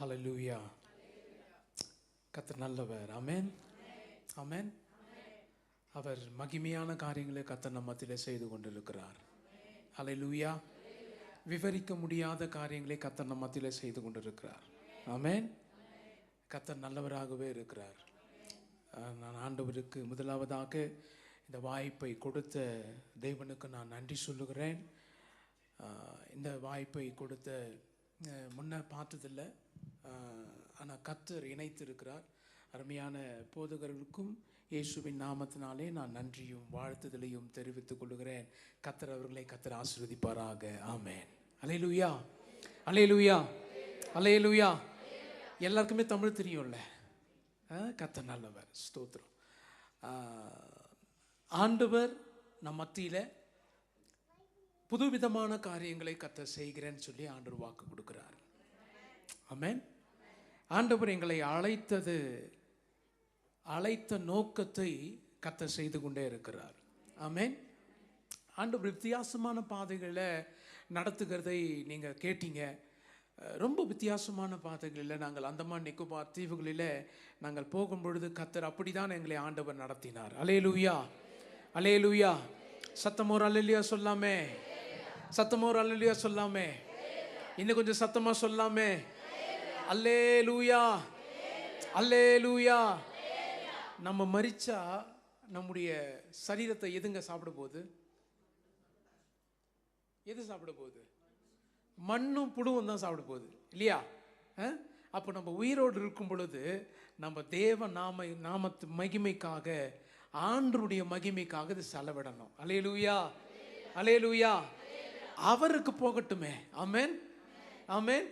ஹல்லேலூயா. கர்த்தர் நல்லவர். ஆமென், ஆமென். அவர் மகிமையான காரியங்களை கர்த்தர் நம்ம மத்தியிலே செய்து கொண்டிருக்கிறார். ஹல்லேலூயா. விவரிக்க முடியாத காரியங்களை கர்த்தர் நம்ம மத்தியிலே செய்து கொண்டிருக்கிறார். ஆமென். கர்த்தர் நல்லவராகவே இருக்கிறார். நான் ஆண்டவருக்கு முதலாவதாக இந்த வாய்ப்பை கொடுத்த தேவனுக்கு நான் நன்றி சொல்லுகிறேன். இந்த வாய்ப்பை கொடுத்த முன்ன பார்த்ததில்லை, ஆனால் கர்த்தர் இணைத்திருக்கிறார். அருமையான போதகர்களுக்கும் இயேசுவின் நாமத்தினாலே நான் நன்றியும் வாழ்த்துதலையும் தெரிவித்துக் கொள்கிறேன். கர்த்தர் அவர்களை கர்த்தர் ஆசீர்வதிப்பாராக. ஆமென். அல்லேலூயா, அல்லேலூயா, அல்லேலூயா. எல்லாருக்குமே தமிழ் தெரியும்ல. கர்த்தர் நல்லவர். ஸ்தோத்திரம். ஆண்டவர் நம் மத்தியில் புதுவிதமான காரியங்களை கர்த்தர் செய்கிறேன்னு சொல்லி ஆண்டவர் வாக்கு கொடுக்கிறார். ஆமென். ஆண்டவர் எங்களை அழைத்த நோக்கத்தை கர்த்தர் செய்து கொண்டே இருக்கிறார். ஆமென். ஆண்டவர் வித்தியாசமான பாதைகளை நடத்துகிறதை நீங்கள் கேட்டீங்க. ரொம்ப வித்தியாசமான பாதைகளில் நாங்கள் அந்தமான் நிக்கோபார் தீவுகளில் நாங்கள் போகும் பொழுது கர்த்தர் அப்படிதான் எங்களை ஆண்டவர் நடத்தினார். அல்லேலூயா, அல்லேலூயா. சத்தமோர் அல்லேலூயா சொல்லாமே, சத்தமோர் அல்லேலூயா சொல்லாமே, இன்னும் கொஞ்சம் சத்தமா சொல்லாமே. அல்லேலூயா, அல்லேலூயா. நம்ம மரிச்சா நம்முடைய சரீரத்தை எதுங்க சாப்பிட போகுது? எது சாப்பிட போகுது? மண்ணும் புழுவும் தான் சாப்பிட போகுது இல்லையா? அப்போ நம்ம உயிரோடு இருக்கும் பொழுது நம்ம தேவ நாமத்து மகிமைக்காக, ஆண்டவருடைய மகிமைக்காக இது செலவிடணும். அல்லேலூயா, அல்லேலூயா. அவருக்கு போகட்டுமே. ஆமென், ஆமென்.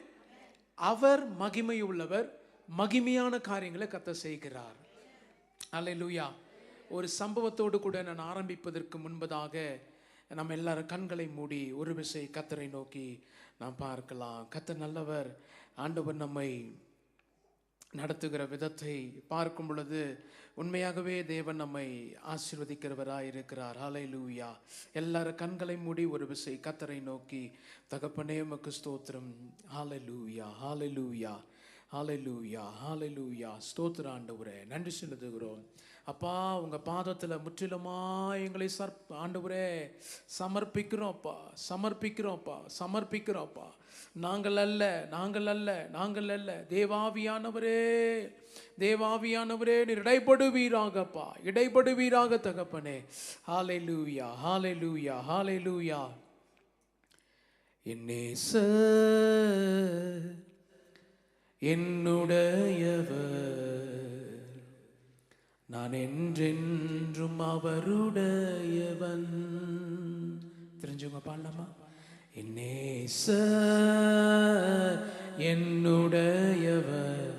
அவர் மகிமை உள்ளவர். மகிமையான காரியங்களை கர்த்தர் செய்கிறார். அல்லேலூயா. ஒரு சம்பவத்தோடு கூட நான் ஆரம்பிப்பதற்கு முன்பதாக நம்ம எல்லாரும் கண்களை மூடி ஒரு விசை கர்த்தரை நோக்கி நாம் பார்க்கலாம். கர்த்தர் நல்லவர். ஆண்டவர் நம்மை நடத்துகிற விதத்தை பார்க்கும் பொழுது உண்மையாகவே தேவன் நம்மை ஆசீர்வதிக்கிறவராக இருக்கிறார். ஹல்லேலூயா. எல்லாரும் கண்களை மூடி ஒரு விசை கர்த்தரை நோக்கி, தகப்பனே உமக்கு ஸ்தோத்திரம். ஹல்லேலூயா, ஹல்லேலூயா, ஹல்லேலூயா, ஹல்லேலூயா. ஸ்தோத்திர ஆண்டவரே, நன்றி செலுத்துகிறோம். அப்பா, உங்கள் பாதத்தில் முற்றிலுமாக எங்களை ஆண்டவரே சமர்ப்பிக்கிறோம்ப்பா, சமர்ப்பிக்கிறோம்ப்பா, சமர்ப்பிக்கிறோம்ப்பா. நாங்கள் அல்ல, நாங்கள் அல்ல, நாங்கள் அல்ல. தேவாவியானவரே, தேவாவியானவரே, நீர் இடைப்படுவீராகப்பா, இடைப்படுவீராக தகப்பனே. ஹல்லேலூயா, ஹல்லேலூயா, ஹல்லேலூயா. என் நேசர் என்னுடையவர், நான் என்றென்றும் அவருடையவன். தெரிஞ்சுங்க, பாடலாமா? என் நேசர் என்னுடையவர்,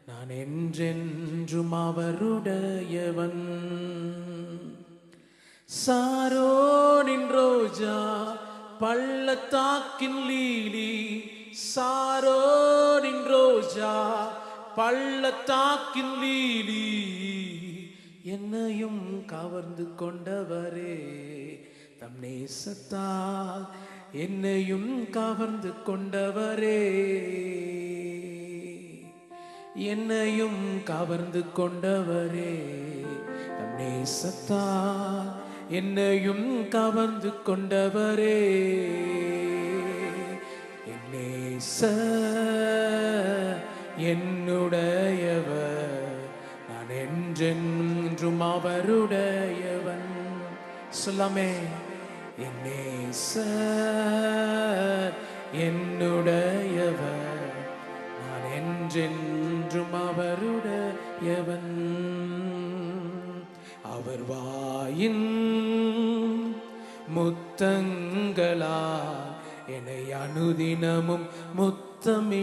நான் என்றென்றும் அவருடையவன். சாரோனின் ரோஜா, பள்ளத்தாக்கின் லீலி, சாரோனின் ரோஜா, பள்ளத்தாக்கின் லீலி, என்னையும் கவர்ந்து கொண்டவரே, தம் நேசத்தால் என்னையும் கவர்ந்து கொண்டவரே, என்னையும் கவர்ந்து கொண்டவரே, தம் நேசத்தால் என்னையும் கவர்ந்து கொண்டவரே. என் நேசர் என்னுடையவர், நான் என்றென்றும் அவருடையவன். சொல்லாமே. என் நேசர் என்னுடையவர், நான் என்றென்றும் அவருடையவன். அவர் வாயின் முத்தங்களா என்னை அனுதினமும் முத்தமிடுகிறார்.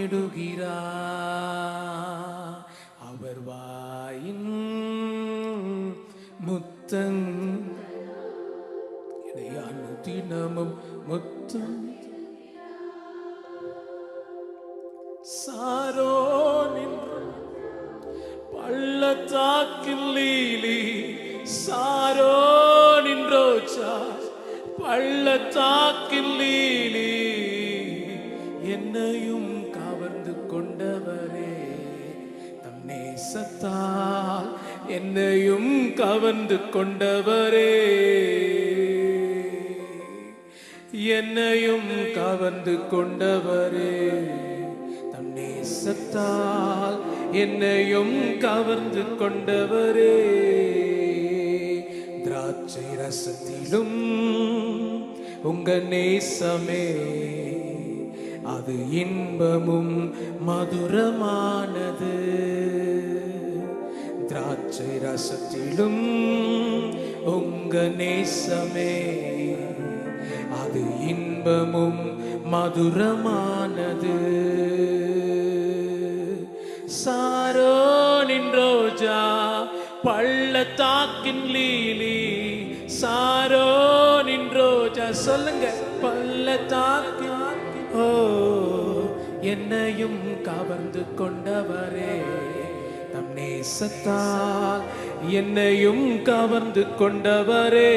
அவர் வாயின் முத்தங் என்னை அனுதினமும் முத்தம். சாரோனின் பள்ளத்தாக்கில் லீலி, சாரோனின் ரோஜா, பள்ளத்தாக்கில் லீலி, என்னையும் கவர்ந்து கொண்டவர். நேசத்தால் என்னையும் கவர்ந்து கொண்டவரே, என்னையும் கவர்ந்து கொண்டவரே, தம் நேசத்தால் என்னையும் கவர்ந்து கொண்டவரே. திராட்சை ரசத்திலும் உங்க நேசமே, அது இன்பமும் மதுரமானது. திராட்சை ரசத்திலும் உங்க நேசமே, அது இன்பமும் மதுரமானது. சாரோனின் ரோஜா பள்ளத்தாக்கின் லீலி, சாரோனின் ரோஜா சொல்லுங்க, பள்ளத்தாக்கின் ஓ என்னையும் கவர்ந்து கொண்டவரே, தம் நேசத்தால் என்னையும் கவர்ந்து கொண்டவரே,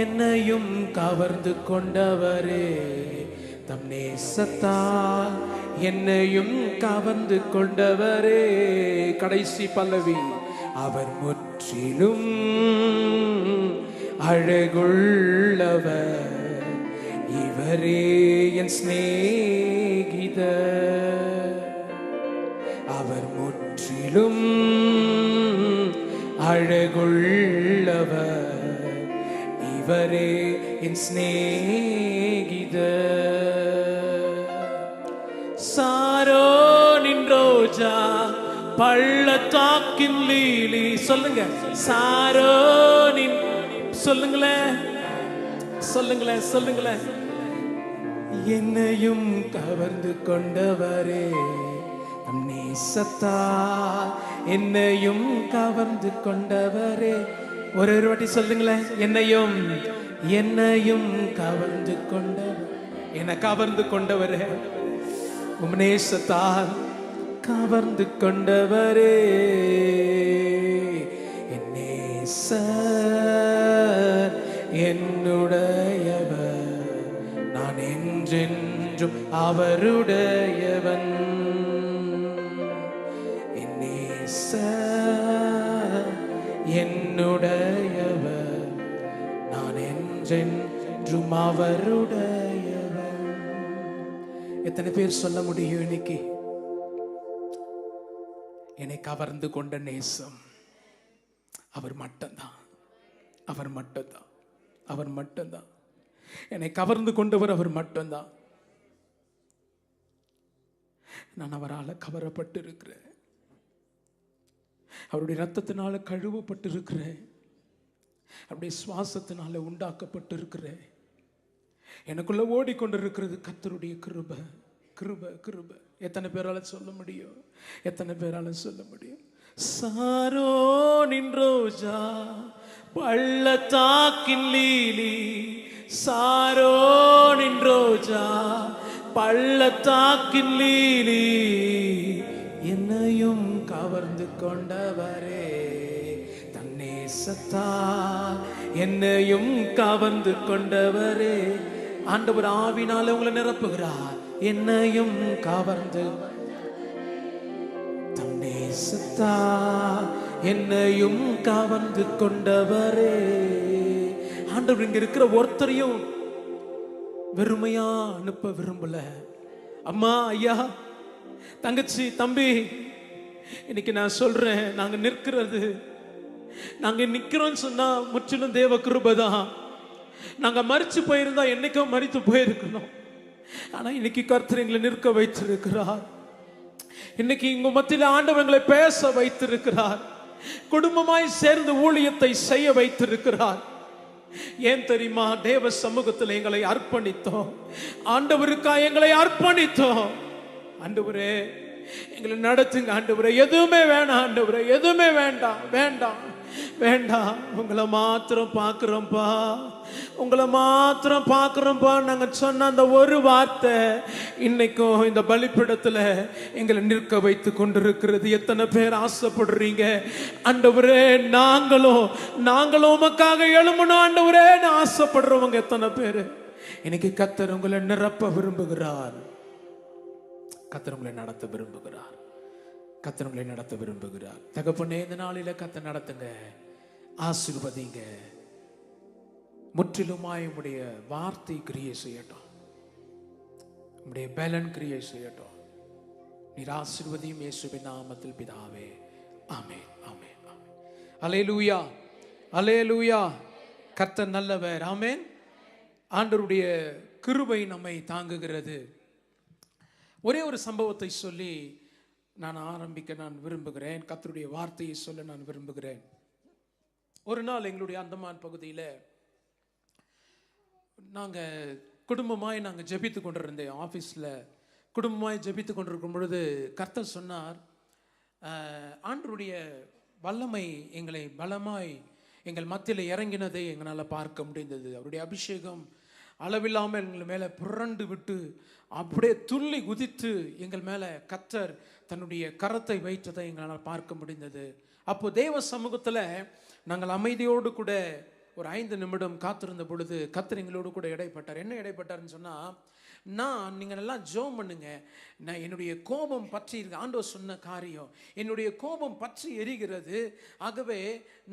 என்னையும் கவர்ந்து கொண்டவரே, தம் நேசத்தால் என்னையும் கவர்ந்து கொண்டவரே. கடைசி பல்லவி, அவர் முற்றிலும் அழகுள்ளவர், இவரே என் சிநேகிதர். அவர் முற்றிலும் அழகுள்ளவர், இவரே என் சிநேகிதர். சாரோனின் ரோஜா பள்ளத்தாக்கின் லீலி, சொல்லுங்க, சாரோனின், சொல்லுங்களேன் சொல்லுங்களேன் சொல்லுங்களேன். என்னையும் கவர்ந்து கொண்டவரே, தம் நேசத்தால் என்னையும் கவர்ந்து கொண்டவரே. ஒரு வாட்டி சொல்லுங்களேன், என்னையும் என்னையும் கவர்ந்து கொண்டவர், என்னை கவர்ந்து கொண்டவரே, உம் நேசத்தால் கவர்ந்து கொண்டவரே. என் நேசர் என்னுடையவர், நான் என்றென்றும் அவருடையவன். என் நேசர் என்னுடையவர், நான் என்றென்றும் அவருடையவன். எத்தனை பேர் சொல்ல முடியும் இன்னைக்கு, என்னை கவர்ந்து கொண்ட நேசம் அவர் மட்டும்தான், அவர் மட்டும்தான், அவர் மட்டும்தான். என்னை கவர்ந்து கொண்டவர் அவர் மட்டும்தான். நான் அவரால் கவரப்பட்டு இருக்கிறேன், அவருடைய ரத்தத்தினால கழுவப்பட்டு இருக்கிறேன், அவருடைய சுவாசத்தினால உண்டாக்கப்பட்டு இருக்கிறேன். எனக்குள்ள ஓடிக்கொண்டிருக்கிறது கர்த்தருடைய கிருபை, கிருபை, கிருபை. எத்தனை பேரால சொல்ல முடியும், எத்தனை பேரால சொல்ல முடியும். சாரோனின் ரோஜா பள்ளத்தாக்கின் லீலி, சாரோனின் ரோஜா பள்ளத்தாக்கின் லீலி, என்னையும் கவர்ந்து கொண்டவரே, தன் நேசத்தால் என்னையும் கவர்ந்து கொண்டவரே. ஆண்டவர் ஆவினால உங்களை நிரப்புகிறார், என்னையும் கவர்ந்து, தம் நேசத்தால் என்னையும் கவர்ந்து கொண்டவரே. ஆண்டவர் இங்க இருக்கிற ஒருத்தரையும் வெறுமையா அனுப்ப விரும்பல. அம்மா, ஐயா, தங்கச்சி, தம்பி, இன்னைக்கு நான் சொல்றேன், நாங்க நிற்கிறது, நாங்க நிக்கிறோம்னு சொன்னா முற்றிலும் தேவ கிருபைதான். நாங்க மரிச்சு போயிருந்தா என்னைக்கோ மரித்து போயிருக்கணும். ஆனா இன்னைக்கு கர்த்தர் எங்களை நிற்க வைத்திருக்கிறார். இன்னைக்கு இங்க மத்தியில ஆண்டவர் எங்களை பேச வைத்திருக்கிறார், குடும்பமாய் சேர்ந்து ஊழியத்தை செய்ய வைத்திருக்கிறார். ஏன் தெரியுமா? தேவ சமூகத்தில் எங்களை அர்ப்பணித்தோம், ஆண்டவருக்காக எங்களை அர்ப்பணித்தோம். ஆண்டவரே எங்களை நடத்துங்க ஆண்டவரே, எதுவுமே வேணாம் ஆண்டவரே, எதுவுமே வேண்டாம், வேண்டாம், வேண்டாம். உங்களை மாத்திரம் பார்க்கிறோம்ப்பா, உங்களை மாத்திரம் பார்க்கிறோம்ப்பா. நாங்க சொன்ன அந்த ஒரு வார்த்தை இன்னைக்கும் இந்த பலிபீடத்துல எங்களை நிற்க வைத்து கொண்டிருக்கிறது. எத்தனை பேர் ஆசைப்படுறீங்க ஆண்டவரே, நாங்களும் உமக்காக எழுமணும் ஆண்டவரே ஆசைப்படுறவங்க எத்தனை பேரு? இன்னைக்கு கர்த்தர் உங்களை நிரப்ப விரும்புகிறார். கர்த்தர் உங்களை நடத்த விரும்புகிறார். கர்த்தர் உங்களை நடத்த விரும்புகிறார். தகப்பனே, இந்த நாளில கர்த்தர் நடத்துங்க, ஆசீர்வதிங்க. முற்றிலுமாய் உம்முடைய வார்த்தை கிரியை செய்யட்டும், உம்முடைய பலன் கிரியை செய்யட்டும். நீர் ஆசீர்வதியும் இயேசுவின் நாமத்தில் பிதாவே. ஆமென், ஆமென், ஆமென். அல்லேலூயா, அல்லேலூயா. கர்த்தர் நல்லவர். ஆமென். ஆண்டவருடைய கிருபை நம்மை தாங்குகிறது. ஒரே ஒரு சம்பவத்தை சொல்லி நான் ஆரம்பிக்க நான் விரும்புகிறேன். கர்த்தருடைய வார்த்தையை சொல்ல நான் விரும்புகிறேன். ஒரு நாள் எங்களுடைய அந்தமான் பகுதியில் நாங்கள் குடும்பமாய் நாங்கள் ஜெபித்து கொண்டிருந்தேன். ஆஃபீஸில் குடும்பமாய் ஜெபித்து கொண்டிருக்கும் பொழுது கர்த்தர் சொன்னார், ஆண்டவருடைய வல்லமை எங்களை பலமாய் எங்கள் மத்தியில் இறங்கினதை எங்களால் பார்க்க முடிந்தது. அவருடைய அபிஷேகம் அளவில்லாமல் எங்கள் மேலே புரண்டு விட்டு அப்படியே துள்ளி குதித்து எங்கள் மேலே கர்த்தர் தன்னுடைய கரத்தை வைத்ததை எங்களால் பார்க்க முடிந்தது. அப்போ தேவ சமூகத்தில் நாங்கள் அமைதியோடு கூட ஒரு 5 நிமிடம் காத்திருந்த பொழுது கர்த்தர் எங்களோடு கூட இடைப்பட்டார். என்ன இடைப்பட்டார்னு சொன்னால், நீங்கள் எல்லாம் ஜெபம் பண்ணுங்க, நான் என்னுடைய கோபம் பற்றி ஆண்டவர் சொன்ன காரியம், என்னுடைய கோபம் பற்றி எரிகிறது. ஆகவே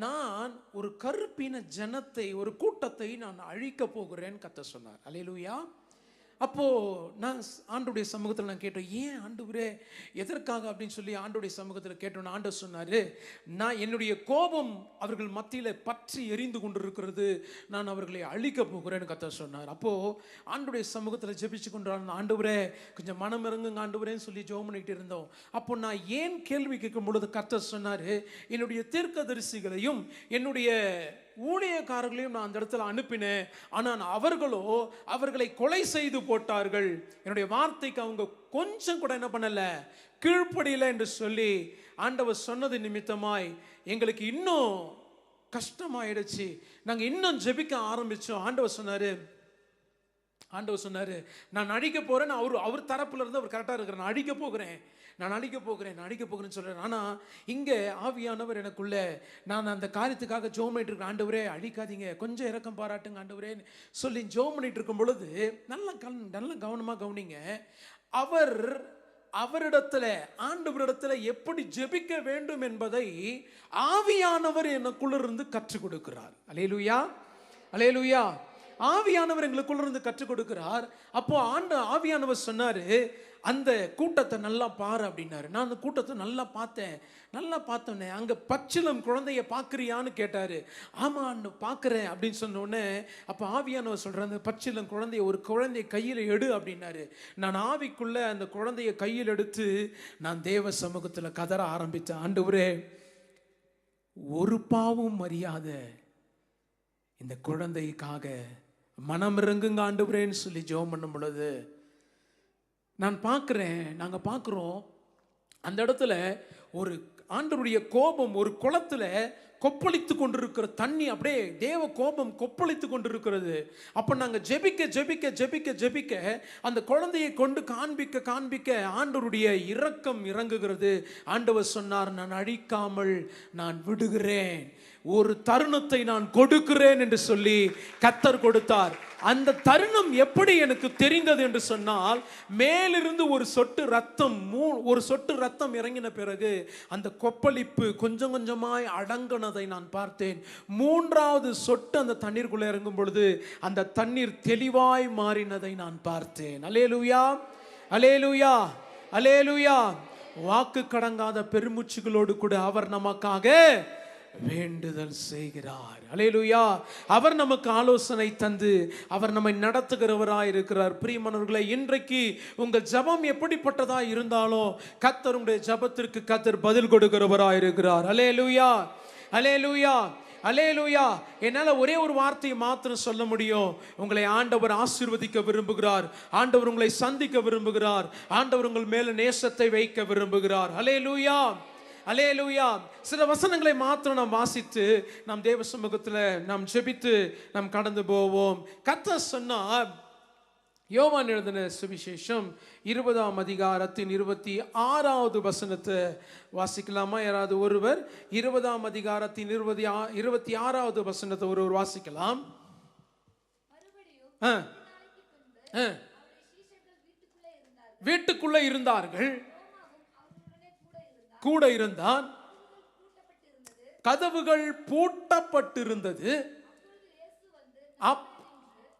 நான் ஒரு கருப்பின ஜனத்தை, ஒரு கூட்டத்தை நான் அழிக்க போகிறேன் கர்த்தர் சொன்னார். அல்லேலூயா. அப்போது நான் ஆண்டவருடைய சமூகத்தில் நான் கேட்டேன், ஏன் ஆண்டவரே, எதற்காக அப்படின்னு சொல்லி ஆண்டவருடைய சமூகத்தில் கேட்டோன்னு ஆண்டவர் சொன்னார், நான் என்னுடைய கோபம் அவர்கள் மத்தியில் பற்றி எரிந்து கொண்டிருக்கிறது, நான் அவர்களை அழிக்க போகிறேன்னு கர்த்தர் சொன்னார். அப்போது ஆண்டவருடைய சமூகத்தில் ஜெபிச்சு கொண்டான், ஆண்டவரே கொஞ்சம் மனம் இறங்குங்க ஆண்டவரேன்னு சொல்லி ஜெபம் பண்ணிட்டு இருந்தோம். அப்போ நான் ஏன் கேள்வி கேட்கும் பொழுது கர்த்தர் சொன்னார், என்னுடைய தீர்க்கதரிசிகளையும் என்னுடைய ஊழியக்காரர்களையும் நான் அந்த இடத்துல அனுப்பினேன், ஆனால் அவர்களோ அவர்களை கொலை செய்து போட்டார்கள், என்னுடைய வார்த்தைக்கு அவங்க கொஞ்சம் கூட என்ன பண்ணல, கீழ்ப்படியல என்று சொல்லி ஆண்டவர் சொன்னது நிமித்தமாய் எங்களுக்கு இன்னும் கஷ்டமாயிடுச்சு. நாங்கள் இன்னும் ஜெபிக்க ஆரம்பிச்சோம். ஆண்டவர் சொன்னார், நான் அழிக்க போறேன். அவர் தரப்புல இருந்து அவர் கரெக்டாக இருக்கிறேன், நான் அழிக்க போகிறேன்னு சொல்கிறேன். ஆனால் இங்கே ஆவியானவர் எனக்குள்ள, நான் அந்த காரியத்துக்காக ஜெபம் பண்ணிட்டு இருக்கேன், ஆண்டவரே அழிக்காதீங்க, கொஞ்சம் இரக்கம் பாராட்டுங்க ஆண்டவரேன்னு சொல்லி ஜெபம் பண்ணிட்டு இருக்கும் பொழுது நல்ல கவனமாக கவனிங்க, அவரிடத்துல ஆண்டவரிடத்துல எப்படி ஜெபிக்க வேண்டும் என்பதை ஆவியானவர் எனக்குள்ள இருந்து கற்றுக் கொடுக்கிறார். அல்லேலூயா, அல்லேலூயா. ஆவியானவர் எங்களுக்குள்ள இருந்து கற்றுக் கொடுக்கிறார். அப்போ ஆவியானவர் சொன்னாரு, அந்த கூட்டத்தை நல்லா பாரு அப்படின்னாரு. நான் அந்த கூட்டத்தை நல்லா பார்த்தேனே, அங்கே பச்சிலம் குழந்தைய பார்க்குறியான்னு கேட்டார். ஆமான்னு பார்க்குறேன் அப்படின்னு சொன்னோடனே அப்போ ஆவியானவர் சொல்கிறேன், அந்த பச்சிலம் ஒரு குழந்தைய கையில் எடு அப்படின்னாரு. நான் ஆவிக்குள்ளே அந்த குழந்தைய கையில் எடுத்து நான் தேவ சமூகத்தில் கதற ஆரம்பித்தேன், ஆண்டவரே ஒரு பாவம் அறியாத இந்த குழந்தைக்காக மனம் இறங்குங்க ஆண்டவரேன்னு சொல்லி ஜெபம் பண்ணும் பொழுது நாங்கள் பார்க்குறோம் அந்த இடத்துல ஒரு ஆண்டவருடைய கோபம் ஒரு குளத்துல கொப்பளித்து கொண்டிருக்கிற தண்ணி, அப்படியே தேவ கோபம் கொப்பளித்து கொண்டிருக்கிறது. அப்போ நாங்கள் ஜெபிக்க அந்த குழந்தையை கொண்டு காண்பிக்க ஆண்டவருடைய இரக்கம் இறங்குகிறது. ஆண்டவர் சொன்னார், நான் அழிக்காமல் நான் விடுகிறேன், ஒரு தருணத்தை நான் கொடுக்கிறேன் என்று சொல்லி கர்த்தர் கொடுத்தார். அந்த தருணம் எப்படி எனக்கு தெரிந்தது என்று சொன்னால், மேலிருந்து ஒரு சொட்டு ரத்தம் இறங்கின பிறகு அந்த கொப்பளிப்பு கொஞ்சம் கொஞ்சமாய் அடங்கினதை நான் பார்த்தேன். 3வது சொட்டு அந்த தண்ணீருக்குள்ளே இறங்கும் பொழுது அந்த தண்ணீர் தெளிவாய் மாறினதை நான் பார்த்தேன். அல்லேலூயா, அல்லேலூயா, அல்லேலூயா. வாக்கு கடங்காத பெருமூச்சுகளோடு கூட அவர் நமக்காக வேண்டுதல் செய்கிறார். அல்லேலூயா. அவர் நமக்கு ஆலோசனை தந்து அவர் நம்மை நடத்துகிறவராய் இருக்கிறார். பிரியமானவர்களே, இன்றைக்கு உங்கள் ஜெபம் எப்படிப்பட்டதா இருந்தாலும் கர்த்தர் உங்களுடைய ஜெபத்திற்கு கர்த்தர் பதில் கொடுக்கிறவராய் இருக்கிறார். அல்லேலூயா, அல்லேலூயா, அல்லேலூயா. என்னால் ஒரே ஒரு வார்த்தையை மாத்திரம் சொல்ல முடியும், உங்களை ஆண்டவர் ஆசீர்வதிக்க விரும்புகிறார், ஆண்டவர் உங்களை சந்திக்க விரும்புகிறார், ஆண்டவர் உங்கள் மேல நேசத்தை வைக்க விரும்புகிறார். அல்லேலூயா, அல்லேலூயா. சில வசனங்களை மாத்திரம் நாம் வாசித்து நாம் தேவ சமூகத்தில் நாம் ஜெபித்து நாம் கடந்து போவோம். கர்த்தர் சொன்னார், யோவான் எழுதின சுவிசேஷம் 20ஆம் அதிகாரத்தின் 26வது வசனத்தை வாசிக்கலாமா? யாராவது ஒருவர் 20ஆம் அதிகாரத்தின் 26வது வசனத்தை ஒருவர் வாசிக்கலாம். வீட்டுக்குள்ள இருந்தார்கள், கூட இருந்தான், கதவுகள் பூட்டப்பட்டிருந்தது.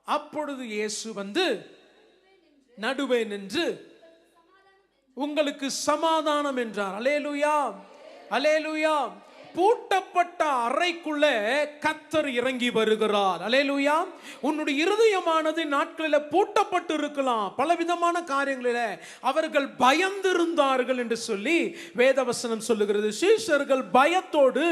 அப்பொழுது இயேசு வந்து நடுவே நின்று உங்களுக்கு சமாதானம் என்றார். அல்லேலூயா, அல்லேலூயா. பூட்டப்பட்ட அறைக்குள்ள கர்த்தர் இறங்கி வருகிறார். அல்லேலூயா. உன்னுடைய இருதயமானது நாட்களில் பூட்டப்பட்டு இருக்கலாம், பலவிதமான காரியங்களில் அவர்கள் பயந்திருந்தார்கள் என்று சொல்லி வேதவசனம் சொல்லுகிறது. சீஷர்கள் பயத்தோடு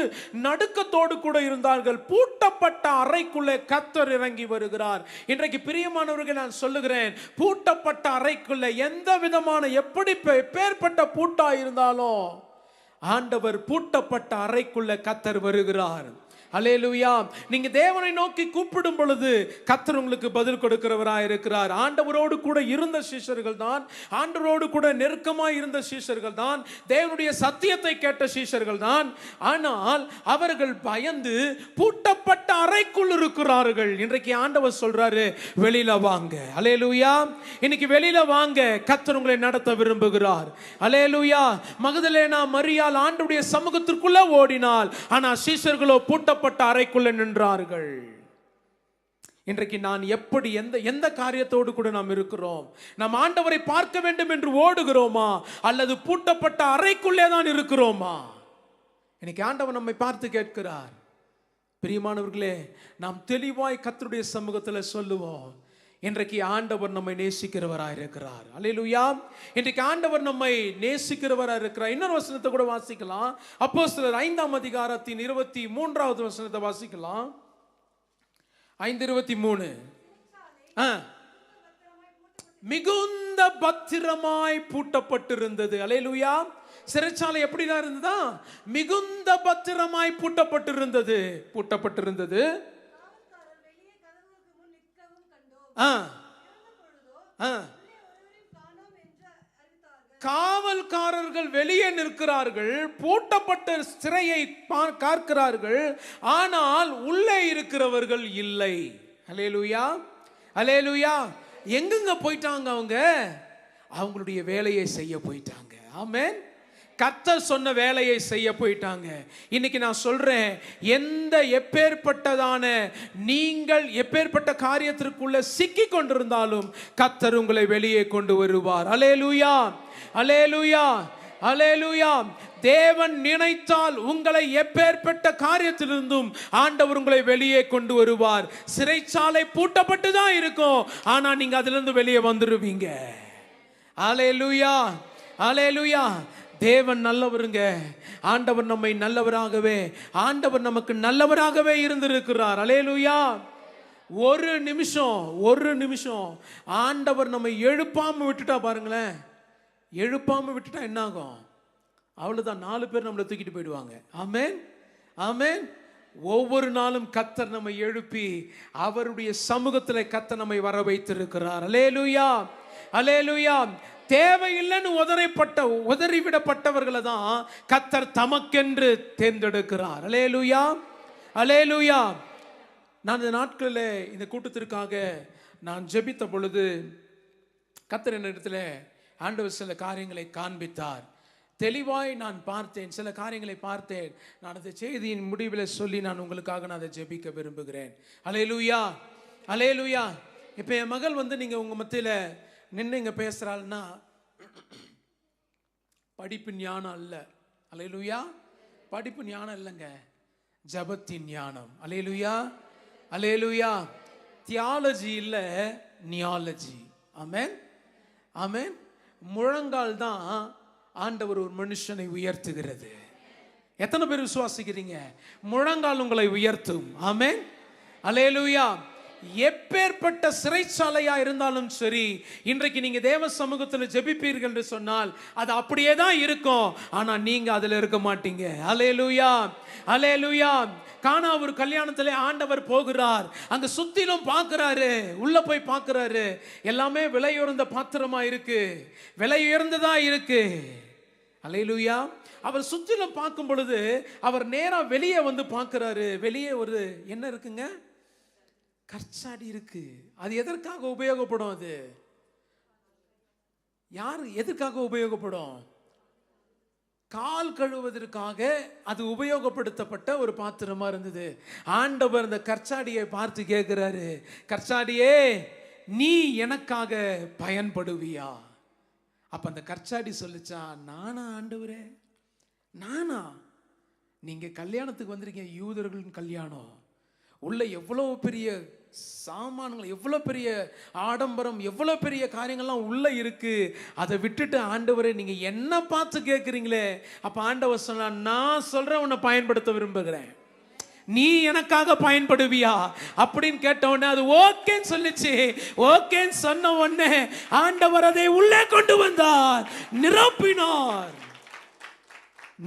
நடுக்கத்தோடு கூட இருந்தார்கள். பூட்டப்பட்ட அறைக்குள்ளே கர்த்தர் இறங்கி வருகிறார். இன்றைக்கு பிரியமானவர்கள், நான் சொல்லுகிறேன், பூட்டப்பட்ட அறைக்குள்ள எந்த விதமான எப்பேற்பட்ட பூட்டா இருந்தாலும் ஆண்டவர் பூட்டப்பட்ட அறைக்குள்ள கர்த்தர் வருகிறார். அல்லேலூயா. நீங்க தேவனை நோக்கி கூப்பிடும் பொழுது கர்த்தர் உங்களுக்கு பதில் கொடுக்கிறவராய் இருக்கிறார். ஆண்டவரோடு கூட இருந்த சீஷர்கள் தான், ஆண்டவரோடு கூட நெருக்கமாய் இருந்த சீஷர்கள் தான், தேவனுடைய சத்தியத்தை கேட்ட சீஷர்கள் தான். ஆனால் அவர்கள் பயந்து பூட்டப்பட்ட அறைக்குள் இருக்கிறார்கள். இன்றைக்கு ஆண்டவர் சொல்றாரு, வெளியில வாங்க. அல்லேலூயா. இன்னைக்கு வெளியில வாங்க, கர்த்தர் உங்களை நடத்த விரும்புகிறார். அல்லேலூயா. மகதலேனா மரியாள் ஆண்டவருடைய சமூகத்திற்குள்ள ஓடினாள், ஆனா சீஷர்களோ பூட்ட அறைக்குள்ள நின்றார்கள். இன்றைக்கு நான் எப்படி எந்த காரியத்தோடு கூட நாம் இருக்கிறோம்? நாம் ஆண்டவரை பார்க்க வேண்டும் என்று ஓடுகிறோமா, அல்லது பூட்டப்பட்ட அறைக்குள்ளே தான் இருக்கிறோமா? இன்னைக்கு ஆண்டவர் நம்மை பார்த்து கேட்கிறார். பிரியமானவர்களே, நாம் தெளிவாய் கர்த்தருடைய சமூகத்தில் சொல்லுவோம், இன்றைக்கு ஆண்டவர் நம்மை நேசிக்கிறவராக இருக்கிறார். அல்லேலூயா. இன்றைக்கு ஆண்டவர் நம்மை நேசிக்கிறவராக இருக்கிறார். இன்னொரு வசனத்தை கூட வாசிக்கலாம். அப்போஸ்தலர் 5ஆம் அதிகாரத்தின் 23வது வசனத்தை வாசிக்கலாம். 5:23. மிகுந்த பத்திரமாய் பூட்டப்பட்டிருந்தது. அல்லேலூயா. சிறைச்சாலை எப்படிதான் இருந்ததா? மிகுந்த பத்திரமாய் பூட்டப்பட்டிருந்தது. காவல்காரர்கள் வெளியே நிற்கிறார்கள், பூட்டப்பட்ட சிறையை பார்க்கிறார்கள், ஆனால் உள்ளே இருக்கிறவர்கள் இல்லை. அல்லேலூயா, அல்லேலூயா. எங்கெங்க போயிட்டாங்க? அவங்களுடைய வேலையை செய்ய போயிட்டாங்க. ஆமென். கர்த்தர் சொன்ன வேலையை செய்ய போயிட்டாங்க. இன்னைக்கு நான் சொல்றேன், நீங்கள் எப்பேற்பட்ட காரியத்திற்குள்ள சிக்கி கொண்டிருந்தாலும் கர்த்தர் உங்களை வெளியே கொண்டு வருவார். அல்லேலூயா, அல்லேலூயா, அல்லேலூயா. தேவன் நினைத்தால் உங்களை எப்பேற்பட்ட காரியத்திலிருந்தும் ஆண்டவர் உங்களை வெளியே கொண்டு வருவார். சிறைச்சாலை பூட்டப்பட்டு தான் இருக்கும், ஆனா நீங்க அதிலிருந்து வெளியே வந்துருவீங்க. அல்லேலூயா, அல்லேலூயா. தேவன் நல்லவருங்க. ஆண்டவர் நம்மை ஆண்டவர் நமக்கு நல்லவராகவே இருந்திருக்கிறார். அல்லேலூயா. ஒரு நிமிஷம் ஆண்டவர் நம்மை எழுப்பாம விட்டுட்டா பாருங்களேன், எழுப்பாம விட்டுட்டா என்ன ஆகும்? அவ்வளவுதான், 4 பேர் நம்மளை தூக்கிட்டு போயிடுவாங்க. ஆமென், ஆமென். ஒவ்வொரு நாளும் கர்த்தர் நம்மை எழுப்பி அவருடைய சமூகத்தில் கர்த்தர் நம்மை வர வைத்திருக்கிறார். அல்லேலூயா, அல்லேலூயா. தேவையில்லைன்னு உதறிவிடப்பட்டவர்களை தான் கர்த்தர் தமக்கென்று தேர்ந்தெடுக்கிறார். அல்லேலூயா, அல்லேலூயா. நான் இந்த நாட்களில் இந்த கூட்டத்திற்காக நான் ஜெபித்த பொழுது கர்த்தர் என்னிடத்தில் ஆண்டவர் சில காரியங்களை காண்பித்தார். தெளிவாய் நான் பார்த்தேன், சில காரியங்களை பார்த்தேன். நான் அந்த செய்தியின் முடிவில் சொல்லி நான் உங்களுக்காக நான் அதை ஜெபிக்க விரும்புகிறேன். அல்லேலூயா, அல்லேலூயா. இப்போ என் மகள் நீங்கள் உங்கள் மத்தியில் நின்று இங்கே பேசுகிறாள்னா படிப்பு ஞானம் அல்ல. அல்லேலூயா. படிப்பு ஞானம் இல்லைங்க, ஜபத்தின் ஞானம். அல்லேலூயா, அல்லேலூயா. தியாலஜி இல்லை, நியாலஜி. ஆமென், ஆமென். முழங்கால் தான் ஆண்டவர் ஒரு மனுஷனை உயர்த்துகிறது. எத்தனை பேர் விசுவாசிக்கிறீங்க? முழங்கால் உங்களை உயர்த்தும். ஆமென், அல்லேலூயா. எப்பேற்பட்ட சிறைச்சாலையா இருந்தாலும் சரி, இன்றைக்கு நீங்க தேவ சமூகத்தில் ஜெபிப்பீர்கள் என்று சொன்னால் அது அப்படியே தான் இருக்கும், ஆனா நீங்க அதுல இருக்க மாட்டீங்க. அல்லேலூயா, அல்லேலூயா. கானா ஒரு கல்யாணத்துல ஆண்டவர் போகிறார், அங்க சுத்திலும் பார்க்கிறாரு, உள்ள போய் பார்க்கிறாரு, எல்லாமே விலையுயர்ந்த பாத்திரமா இருக்கு, விலையுயர்ந்ததா இருக்கு. அல்லேலூயா. அவர் சுத்திலும் பார்க்கும் பொழுது அவர் நேரா வெளியே வந்து பார்க்கிறாரு. வெளியே ஒரு என்ன இருக்குங்க? கற்சாடி இருக்கு. அது எதற்காக உபயோகப்படும்? அது யார் எதுக்காக உபயோகப்படும்? கால் கழுவதற்காக அது உபயோகப்படுத்தப்பட்ட ஒரு பாத்திரமா இருந்தது. ஆண்டவர் அந்த கற்சாடியை பார்த்து கேட்கிறாரு, கற்சாடியே நீ எனக்காக பயன்படுவியா? அப்ப அந்த கற்சாடி சொல்லிச்சா, நானா ஆண்டவரே, நானா? நீங்க கல்யாணத்துக்கு வந்திருக்கீங்க, யூதர்களின் கல்யாணம், உள்ள எவ்வளவு பெரிய சாமான்கள், எவ்வளோ பெரிய ஆடம்பரம், எவ்வளோ பெரிய காரியங்கள்லாம் உள்ள இருக்கு. அதை விட்டுட்டு ஆண்டவரே நீங்க என்ன பார்த்து கேட்குறீங்களே. அப்ப ஆண்டவர் சொன்னா, நான் சொல்றேன் உன்னை பயன்படுத்த விரும்புகிறேன், நீ எனக்காக பயன்படுவியா அப்படின்னு கேட்ட உடனே அது ஓகேன்னு சொல்லிச்சு. ஓகேன்னு சொன்ன உடனே ஆண்டவர் அதை உள்ளே கொண்டு வந்தார், நிரப்பினார்.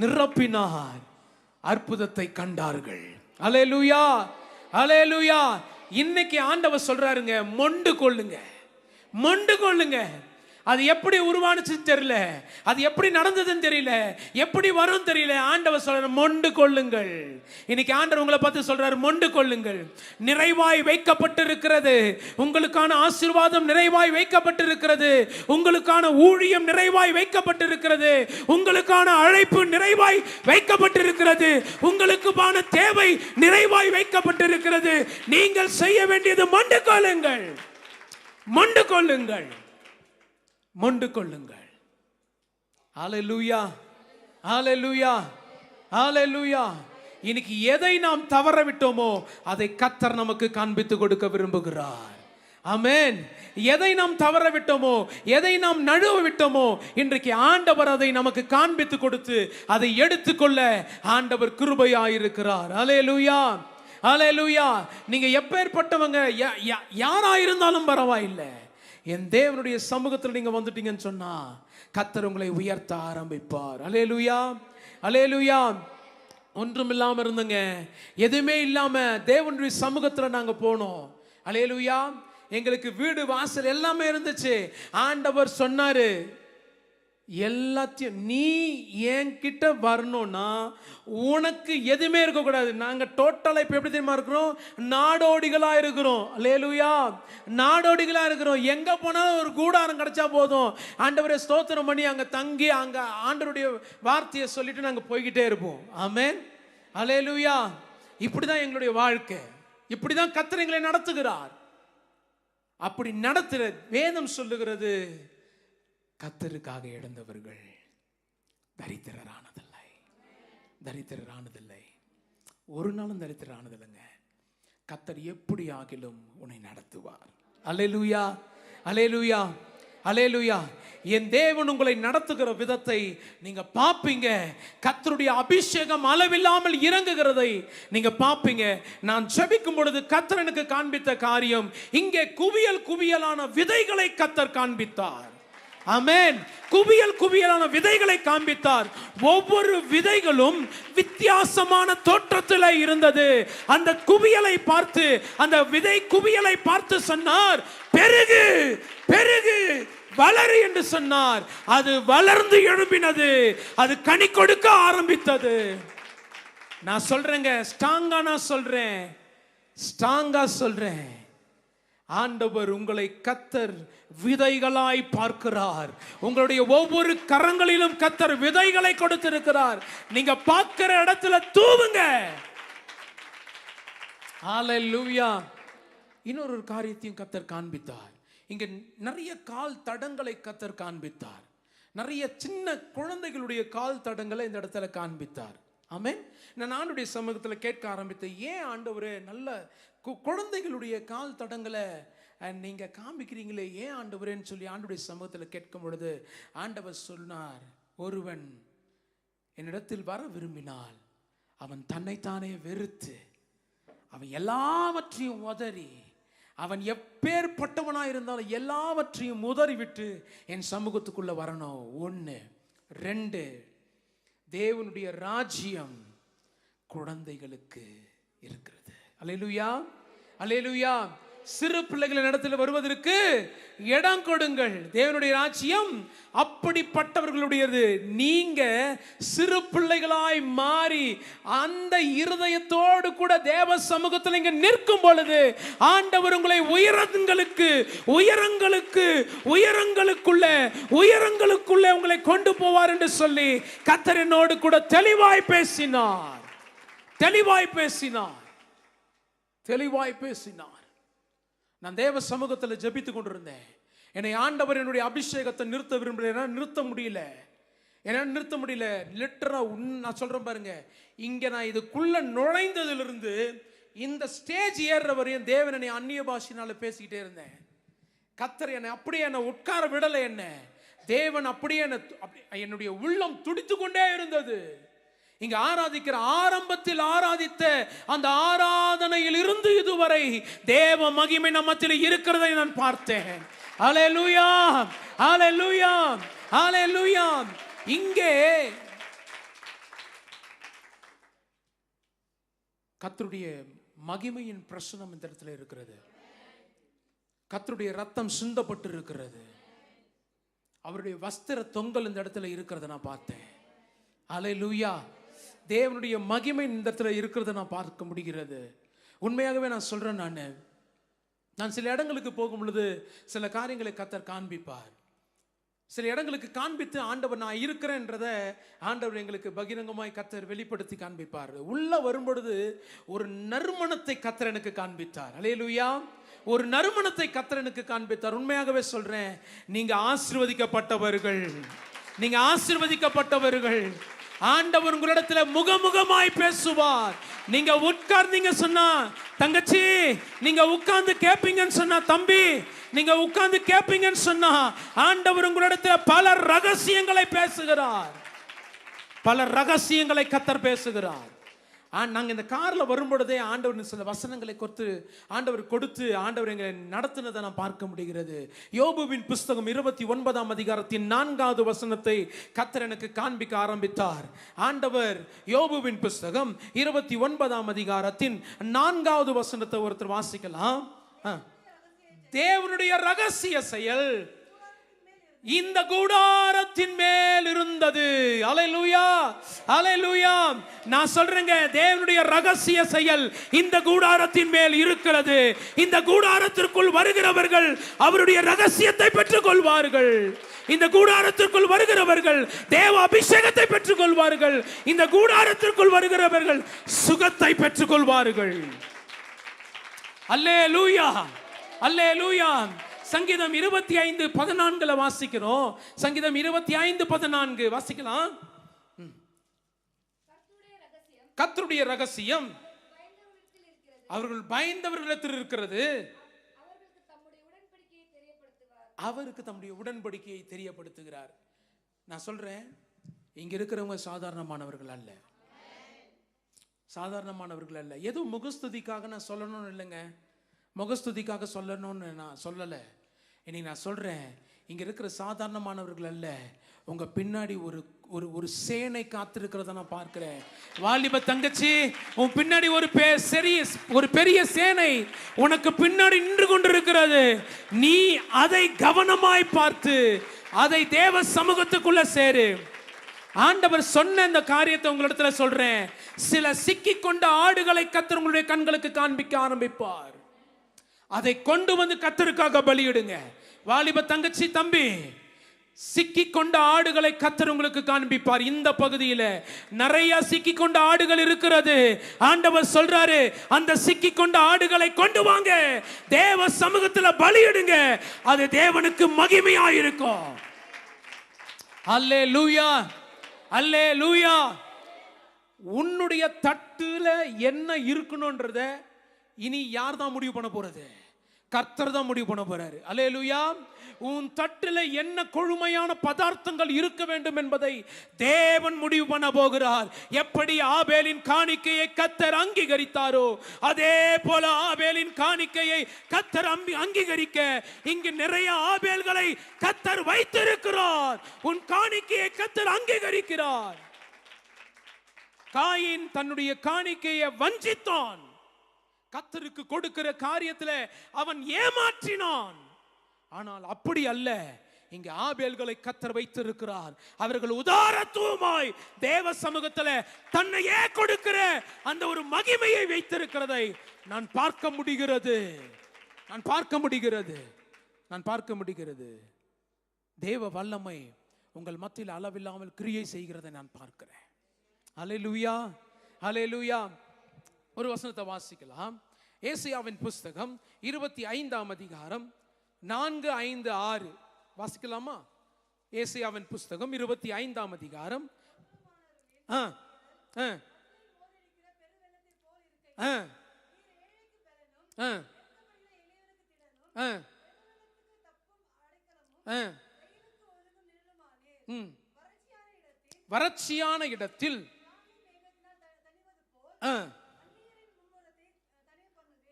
நிரப்பினார். அற்புதத்தை கண்டார்கள். அல்லேலூயா, அல்லேலூயா. இன்னைக்கு ஆண்டவர் சொல்றாருங்க, மொண்டு கொள்ளுங்க, மொண்டு கொள்ளுங்க. அது எப்படி உருவானுச்சுன்னு தெரியல, அது எப்படி நடந்ததுன்னு தெரியல, எப்படி வரும் தெரியல. ஆண்டவர் சொல்றாரு, மொண்டு கொள்ளுங்கள். இன்னைக்கு ஆண்டவர் உங்களை பார்த்து சொல்றாரு, மொண்டு கொள்ளுங்கள். நிறைவாய் வைக்கப்பட்டிருக்கிறது, உங்களுக்கான ஆசீர்வாதம் நிறைவாய் வைக்கப்பட்டிருக்கிறது, உங்களுக்கான ஊழியம் நிறைவாய் வைக்கப்பட்டிருக்கிறது, உங்களுக்கான அழைப்பு நிறைவாய் வைக்கப்பட்டிருக்கிறது, உங்களுக்கான தேவை நிறைவாய் வைக்கப்பட்டிருக்கிறது. நீங்கள் செய்ய வேண்டியது மொண்டு கொள்ளுங்கள், மொண்டு கொள்ளுங்கள், மொண்டு கொள்ளுங்கள். ஹல்லேலூயா, ஹல்லேலூயா, ஹல்லேலூயா. இன்னைக்கு எதை நாம் தவற விட்டோமோ அதை கர்த்தர் நமக்கு காண்பித்து கொடுக்க விரும்புகிறார். ஆமென். எதை நாம் தவற விட்டோமோ, எதை நாம் நழுவ விட்டோமோ, இன்றைக்கு ஆண்டவர் அதை நமக்கு காண்பித்து கொடுத்து அதை எடுத்துக்கொள்ள ஆண்டவர் கிருபையாயிருக்கிறார். ஹல்லேலூயா, ஹல்லேலூயா. நீங்க எப்பேற்பட்டவங்க யாராயிருந்தாலும் பரவாயில்லை, என் தேவனுடைய சமூகத்தில் நீங்க வந்துட்டீங்கன்னு சொன்னா கர்த்தர் உங்களை உயர்த்த ஆரம்பிப்பார். அல்லேலூயா, அல்லேலூயா. ஒன்றும் இல்லாம இருந்தங்க, எதுவுமே இல்லாம தேவனுடைய சமூகத்துல நாங்க போனோம். அல்லேலூயா. எங்களுக்கு வீடு வாசல் எல்லாமே இருந்துச்சு. ஆண்டவர் சொன்னாரு, எல்லாத்தையும் நீ என்கிட்ட வரணும்னா உனக்கு எதுவுமே இருக்கக்கூடாது. நாங்கள் டோட்டலாக இப்போ எப்படி தெரியுமா இருக்கிறோம்? நாடோடிகளாக இருக்கிறோம். அல்லேலூயா, நாடோடிகளாக இருக்கிறோம். எங்கே போனாலும் ஒரு கூடாரம் கிடைச்சா போதும், ஆண்டவரை ஸ்தோத்திரம் பண்ணி அங்கே தங்கி அங்கே ஆண்டவருடைய வார்த்தையை சொல்லிட்டு நாங்கள் போய்கிட்டே இருப்போம். ஆமென், அல்லேலூயா. இப்படி தான் எங்களுடைய வாழ்க்கை, இப்படி தான் கர்த்தர் எங்களை நடத்துகிறார். அப்படி நடத்துகிற வேதம் சொல்லுகிறது, கர்த்தருக்காக எழுந்தவர்கள் தரித்திரரானதில்லை, தரித்திரரானதில்லை, ஒரு நாளும் தரித்திரரானதில்லைங்க. கர்த்தர் எப்படி ஆகிலும் உன்னை நடத்துவார். அல்லேலூயா, அல்லேலூயா, அல்லேலூயா. என் தேவன் உங்களை நடத்துகிற விதத்தை நீங்க பாப்பீங்க. கர்த்தருடைய அபிஷேகம் அளவில்லாமல் இறங்குகிறதை நீங்க பாப்பீங்க. நான் ஜெபிக்கும் பொழுது கர்த்தர் எனக்கு காண்பித்த காரியம், இங்கே குவியல் குவியலான விதைகளை கர்த்தர் காண்பித்தார். ஆமென். குவியல் குவியலான விதைகளை காண்பித்தார். ஒவ்வொரு விதைகளும் வித்தியாசமான தோற்றத்தில் இருந்தது. அந்த குவியலை பார்த்து, அந்த விதை குவியலை பார்த்து சொன்னார், பெருகு பெருகு வளரு என்று சொன்னார். அது வளர்ந்து எழும்பினது, அது கனி கொடுக்க ஆரம்பித்தது. நான் சொல்றேங்க, ஸ்ட்ராங்கா நான் சொல்றேன், ஸ்ட்ராங்கா சொல்றேன். ஆண்டவர் உங்களை கர்த்தர் விதைகளாய் பார்க்கிறார். உங்களுடைய ஒவ்வொரு கரங்களிலும் கர்த்தர் விதைகளை கொடுத்திருக்கிறார். நீங்க பார்க்கிற இடத்துல தூவுங்க. ஹல்லேலூயா. இன்னொரு காரியத்தையும் கர்த்தர் காண்பித்தார். இங்க நிறைய கால் தடங்களை கர்த்தர் காண்பித்தார். நிறைய சின்ன குழந்தைகளுடைய கால் தடங்களை இந்த இடத்துல காண்பித்தார். ஆமென். நான் ஆண்டவருடைய சமூகத்தில் கேட்க ஆரம்பித்தேன், ஏன் ஆண்டவரே நல்ல குழந்தைகளுடைய கால் தடங்களை நீங்க காண்பிக்கிறீங்களே, ஏன் ஆண்டவரேன்னு சொல்லி ஆண்டவருடைய சமூகத்தில் கேட்கும் பொழுது ஆண்டவர் சொன்னார், ஒருவன் என்னிடத்தில் வர விரும்பினால் அவன் தன்னைத்தானே வெறுத்து, அவன் எல்லாவற்றையும் உதறி, அவன் எப்பேற்பட்டவனாக இருந்தாலும் எல்லாவற்றையும் உதறிவிட்டு என் சமூகத்துக்குள்ள வரணும். 1, 2, தேவனுடைய ராஜ்யம் குழந்தைகளுக்கு இருக்கிறது. அல்லேலூயா, அல்லேலூயா. சிறு பிள்ளைகளின் இடத்துல வருவதற்கு இடம் கொடுங்கள். தேவனுடைய ராஜ்யம் அப்படிப்பட்டவர்களுடையது. நீங்க சிறு பிள்ளைகளாய் மாறி அந்த இருதயத்தோடு கூட தேவ சமூகத்தில் இங்க நிற்கும் பொழுது ஆண்டவர் உங்களை உயரங்களுக்குள்ள உங்களை கொண்டு போவார் என்று சொல்லி கர்த்தர் என்னோடு கூட தெளிவாய் பேசினார். நான் தேவ சமூகத்தில் ஜெபித்துக் கொண்டிருந்தேன். என்னை ஆண்டவர் என்னுடைய அபிஷேகத்தை நிறுத்த விரும்புகிறேன். நிறுத்த முடியல. லிட்டரா நான் சொல்றேன் பாருங்க, இங்க நான் இதுக்குள்ள நுழைந்ததிலிருந்து இந்த ஸ்டேஜ் ஏறுற வரையும் தேவன் என்னை அந்நிய பாஷையினால பேசிக்கிட்டே இருந்தேன். கர்த்தர் என்னை அப்படியே என்னை உட்கார விடலை. என்ன தேவன் அப்படியே என்னுடைய உள்ளம் துடித்து கொண்டே இருந்தது. இங்க ஆராதிக்கிற ஆரம்பத்தில் ஆராதித்த அந்த ஆராதனையில் இருந்து இதுவரை தேவ மகிமை நம்மத்தில் இருக்கிறதை நான் பார்த்தேன். ஹல்லேலூயா, ஹல்லேலூயா, ஹல்லேலூயா. இங்கே கர்த்தருடைய மகிமையின் பிரசனம் இந்த இடத்துல இருக்கிறது. கர்த்தருடைய ரத்தம் சிந்தப்பட்டு இருக்கிறது. அவருடைய வஸ்திர தொங்கல் இந்த இடத்துல இருக்கிறத நான் பார்த்தேன். ஹல்லேலூயா. தேவனுடைய மகிமை இந்த இடத்துல இருக்கிறத நான் பார்க்க முடிகிறது. உண்மையாகவே நான் சொல்றேன். நான் சில இடங்களுக்கு போகும் பொழுது சில காரியங்களை கர்த்தர் காண்பிப்பார். சில இடங்களுக்கு காண்பித்து ஆண்டவர் நான் இருக்கிறேன்றத ஆண்டவர் எங்களுக்கு பகிரங்கமாய் கர்த்தர் வெளிப்படுத்தி காண்பிப்பார். உள்ள வரும்பொழுது ஒரு நறுமணத்தை கர்த்தர் எனக்கு காண்பித்தார். ஹல்லேலூயா. ஒரு நறுமணத்தை கர்த்தர் எனக்கு காண்பித்தார். உண்மையாகவே சொல்றேன், நீங்க ஆசீர்வதிக்கப்பட்டவர்கள். ஆண்டவர் உங்களிடத்துல முகமுகமாய் பேசுவார். நீங்க உட்கார்ந்தீங்க சொன்னா தங்கச்சி, நீங்க உட்கார்ந்து கேட்பீங்கன்னு சொன்னா தம்பி, நீங்க உட்கார்ந்து கேட்பீங்கன்னு சொன்னா ஆண்டவர் உங்களிடத்துல பல ரகசியங்களை கர்த்தர் பேசுகிறார். நாங்க இந்த கார்ல வரும்பொழுதே ஆண்டவர் சில வசனங்களை கொடுத்து ஆண்டவர் எங்களை நடத்தினதை நான் பார்க்க முடிகிறது. யோபுவின் புஸ்தகம் 29ஆம் அதிகாரத்தின் 4வது வசனத்தை கர்த்தர் எனக்கு காண்பிக்க ஆரம்பித்தார். ஆண்டவர் யோபுவின் புஸ்தகம் 29ஆம் அதிகாரத்தின் 4வது வசனத்தை ஒருத்தர் வாசிக்கலாம். தேவனுடைய ரகசிய செயல் இந்த கூடாரத்தின் மேல் இருந்தது. ஹல்லேலூயா, ஹல்லேலூயா. நான் சொல்றேங்க, தேவனுடைய ரகசிய செயல் இந்த கூடாரத்தின் மேல் இருக்கிறது. இந்த கூடாரத்திற்குள் வருகிறவர்கள் அவருடைய ரகசியத்தை பெற்றுக் கொள்வார்கள். இந்த கூடாரத்திற்குள் வருகிறவர்கள் தேவ அபிஷேகத்தை பெற்றுக் கொள்வார்கள். இந்த கூடாரத்திற்குள் வருகிறவர்கள் சுகத்தை பெற்றுக் கொள்வார்கள். அல்லேலூயா, அல்லேலூயா. சங்கீதம் 25:14 வாசிக்கிறோம். சங்கீதம் 25:14 வாசிக்கலாம். கர்த்தருடைய ரகசியம் அவர்கள் பயந்தவர்களிடத்தில் இருக்கிறது. அவருக்கு தம்முடைய உடன்படிக்கையை தெரியப்படுத்துகிறார். நான் சொல்றேன், இங்க இருக்கிறவங்க சாதாரணமானவர்கள் அல்ல. ஏதோ முகஸ்துதிக்காக நான் சொல்லணும்னு இல்லைங்க. முகஸ்துதிக்காக சொல்லணும்னு நான் சொல்லலை. இன்னைக்கு நான் சொல்றேன், இங்க இருக்கிற சாதாரணமானவர்கள் அல்ல. உங்க பின்னாடி ஒரு சேனை காத்திருக்கிறத நான் பார்க்கிறேன். வாலிப தங்கச்சி, உன் பின்னாடி ஒரு பெரிய சேனை உனக்கு பின்னாடி நின்று கொண்டிருக்கிறது. நீ அதை கவனமாய் பார்த்து அதை தேவ சமூகத்துக்குள்ள சேரு. ஆண்டவர் சொன்ன இந்த காரியத்தை உங்களிடத்துல சொல்றேன். சில சிக்கிக் கொண்ட ஆடுகளை கர்த்தர் உங்களுடைய கண்களுக்கு காண்பிக்க ஆரம்பிப்பார். அதை கொண்டு வந்து கர்த்தருக்காக பலியிடுங்க. வாலிப தங்கச்சி, தம்பி, சிக்கிக் கொண்ட ஆடுகளை கர்த்தர் உங்களுக்கு காண்பிப்பார். இந்த பகுதியில நிறைய சிக்கிக் கொண்ட ஆடுகள் இருக்கிறது. ஆண்டவர் சொல்றாரு, அந்த சிக்கிக் கொண்ட ஆடுகளை கொண்டு வாங்க, தேவ சமூகத்துல பலியிடுங்க. அது தேவனுக்கு மகிமையாயிருக்கும். அல்லேலூயா, அல்லேலூயா. உன்னுடைய தட்டுல என்ன இருக்கணும்ன்றத இனி யார் தான் முடிவு பண்ண போறது? கர்த்தர் தான் முடிவு பண்ண போறாரு. அல்லேலூயா. உன் தட்டில் என்ன கொழுமையான பதார்த்தங்கள் இருக்க வேண்டும் என்பதை தேவன் முடிவு பண்ண போகிறார். எப்படி ஆபேலின் காணிக்கையை கர்த்தர் அங்கீகரித்தாரோ அதே போல ஆபேலின் காணிக்கையை கர்த்தர் அங்கீகரிக்க இங்கு நிறைய ஆபேல்களை கர்த்தர் வைத்திருக்கிறார். உன் காணிக்கையை கர்த்தர் அங்கீகரிக்கிறார். காயின் தன்னுடைய காணிக்கையை வஞ்சித்தான். கர்த்தருக்கு கொடுக்கிற காரியத்துல அவன் ஏமாற்றினான். ஆனால் அப்படி அல்ல, இங்க ஆபேல்களை கர்த்தர் வைத்திருக்கிறார். அவர்கள் உதாரத்துவமாய் தேவ சமூகத்துல தன்னையே கொடுக்கிற அந்த ஒரு மகிமையை வைத்திருக்கிறதை நான் பார்க்க முடிகிறது. தேவ வல்லமை உங்கள் மத்தியில் அளவில்லாமல் கிரியை செய்கிறதை நான் பார்க்கிறேன். அல்லேலூயா, அல்லேலூயா. ஒரு வசனத்தை வாசிக்கலாம். ஏசாயாவின் புஸ்தகம் 25ஆம் அதிகாரம் 4, 5, 6 வாசிக்கலாமா? ஏசாயாவின் புஸ்தகம் 25ஆம் அதிகாரம் வறட்சியான இடத்தில்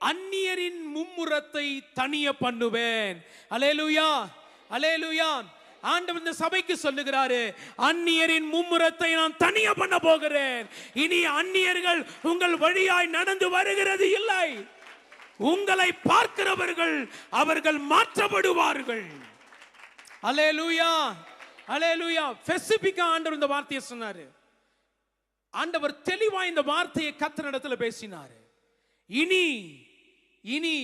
அந்நியரின் மும்முரத்தை தனிய பண்ணுவேன். அல்லேலூயா, அல்லேலூயா. ஆண்டவர் இந்த சபைக்கு சொல்லுகிறாரு, அந்நியரின் மும்முரத்தை நான் தனிய பண்ண போகிறேன். இனி அந்நியர்கள் உங்கள் வழியாய் நடந்து வருகிறது இல்லை. உங்களை பார்க்கிறவர்கள் அவர்கள் மாற்றப்படுவார்கள். அல்லேலூயா, அல்லேலூயா. ஸ்பெசிபிக்கா ஆண்டவர் இந்த வார்த்தையை சொன்னாரு. ஆண்டவர் தெளிவா இந்த வார்த்தையை கர்த்தரிடத்துல பேசினாரு. இனி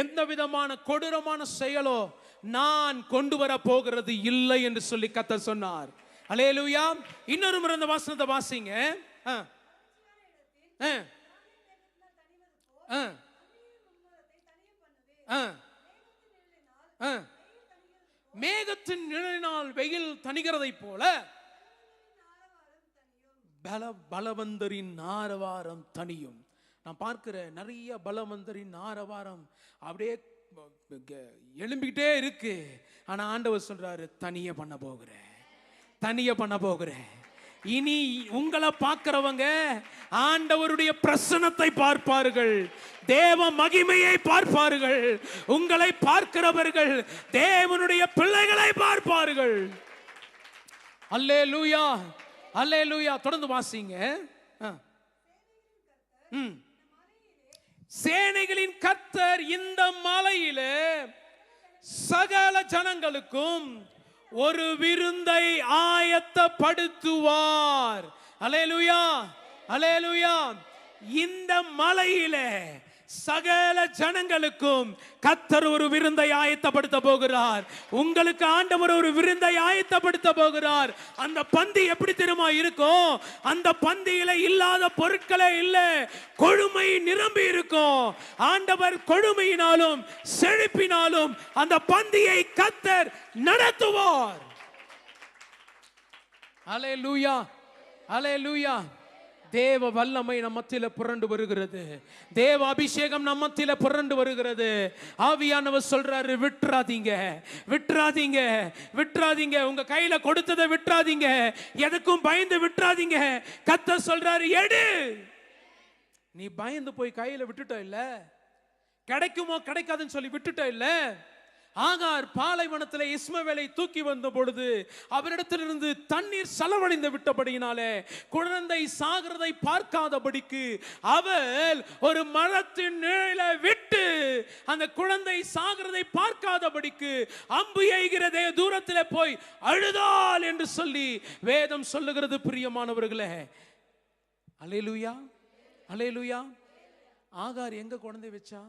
எந்த விதமான கொடூரமான செயலோ நான் கொண்டு வர போகிறது இல்லை என்று சொல்லி கர்த்தர் சொன்னார். அல்லேலூயா. இன்னொரு முறை இந்த வசனத்தை வாசிங்க. மேகத்தின் நிழலினால் வெயில் தணிகிறதை போல பலவந்தரின் ஆரவாரம் தனியும். நான் பார்க்கிற நிறைய பலவந்தரின் ஆரவாரம் அப்படியே எழும்பிக்கிட்டே இருக்கு. ஆனா ஆண்டவர் சொல்றாரு, தனிய பண்ண போகிறேன். இனி உங்களை பார்க்கிறவங்க ஆண்டவருடைய பிரசன்னத்தை பார்ப்பார்கள், தேவ மகிமையை பார்ப்பார்கள். உங்களை பார்க்கிறவர்கள் தேவனுடைய பிள்ளைகளை பார்ப்பார்கள். அல்லேலூயா, அல்லேலூயா. தொடர்ந்து வாசிங்க. சேனைகளின் கர்த்தர் இந்த மலையிலே சகல ஜனங்களுக்கும் ஒரு விருந்தை ஆயத்தப்படுத்துவார். அல்லேலூயா, அல்லேலூயா. இந்த மலையிலே சகல ஜனங்களுக்கும் கர்த்தர் ஒரு விருந்தை ஆயத்தப்படுத்த போகிறார். உங்களுக்கு ஆண்டவர் ஒரு விருந்தை ஆயத்தப்படுத்த போகிறார். அந்த பந்தி எப்படி தெரியுமா இருக்கும்? அந்த பந்தியில இல்லாத பொருட்களே இல்ல, கொழுமை நிரம்பி இருக்கும். ஆண்டவர் கொழுமையினாலும் செழிப்பினாலும் அந்த பந்தியை கர்த்தர் நடத்துவார். அல்லேலூயா, அல்லேலூயா. தேவ வல்லமை நம்ம மத்தியில புரண்டு வருகிறது. தேவ அபிஷேகம் நம்ம மத்தியில புரண்டு வருகிறது. ஆவியானவர் சொல்றாரு, விட்டுறாதீங்க. உங்க கையில கொடுத்ததை விட்டுறாதீங்க. எதுக்கும் பயந்து விட்டுறாதீங்க. கர்த்தர் சொல்றாரு, எடு. நீ பயந்து போய் கையில விட்டுட்ட இல்ல, கிடைக்குமோ கிடைக்காதுன்னு சொல்லி விட்டுட்ட இல்ல. ஆகார் பாலைவனத்தில் இஸ்மவேலை தூக்கி வந்த பொழுது அவரிடத்திலிருந்து தண்ணீர் செலவழிந்து விட்டபடியினாலே குழந்தை சாகிறதை பார்க்காதபடிக்கு அவள் ஒரு மரத்தின் நிழலை விட்டு அந்த குழந்தை சாகிறதை பார்க்காதபடிக்கு அம்பு எய்கிறதே தூரத்தில் போய் அழுதாள் என்று சொல்லி வேதம் சொல்லுகிறது. பிரியமானவர்களே, அல்லேலூயா, அல்லேலூயா. ஆகார் எங்க குழந்தை வச்சா?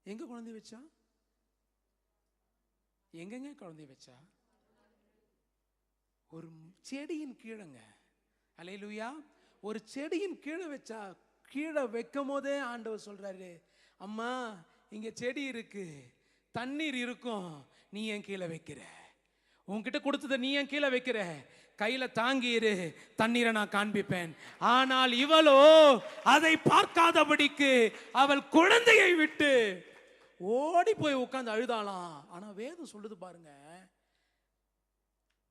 எங்க குழந்தை வச்சா? எங்கெங்க குழந்தை வச்சா? ஒரு செடியின் கீழங்க. அல்லேலூயா. ஒரு செடியின் கீழே வச்சா. கீழே வைக்கும் போதே ஆண்டவர் சொல்றாரு, அம்மா இங்க செடி இருக்கு, தண்ணீர் இருக்கும், நீ ஏன் கீழே வைக்கிற? உன்கிட்ட கொடுத்ததை நீ ஏன் கீழே வைக்கிற? கையில தாங்கிரு, தண்ணீரை நான் காண்பிப்பேன். ஆனால் இவளோ அதை பார்க்காதபடிக்கு அவள் குழந்தையை விட்டு ஓடி போய் உட்கார்ந்து அழுதாளாம். ஆனா வேதம் சொல்லுது பாருங்க,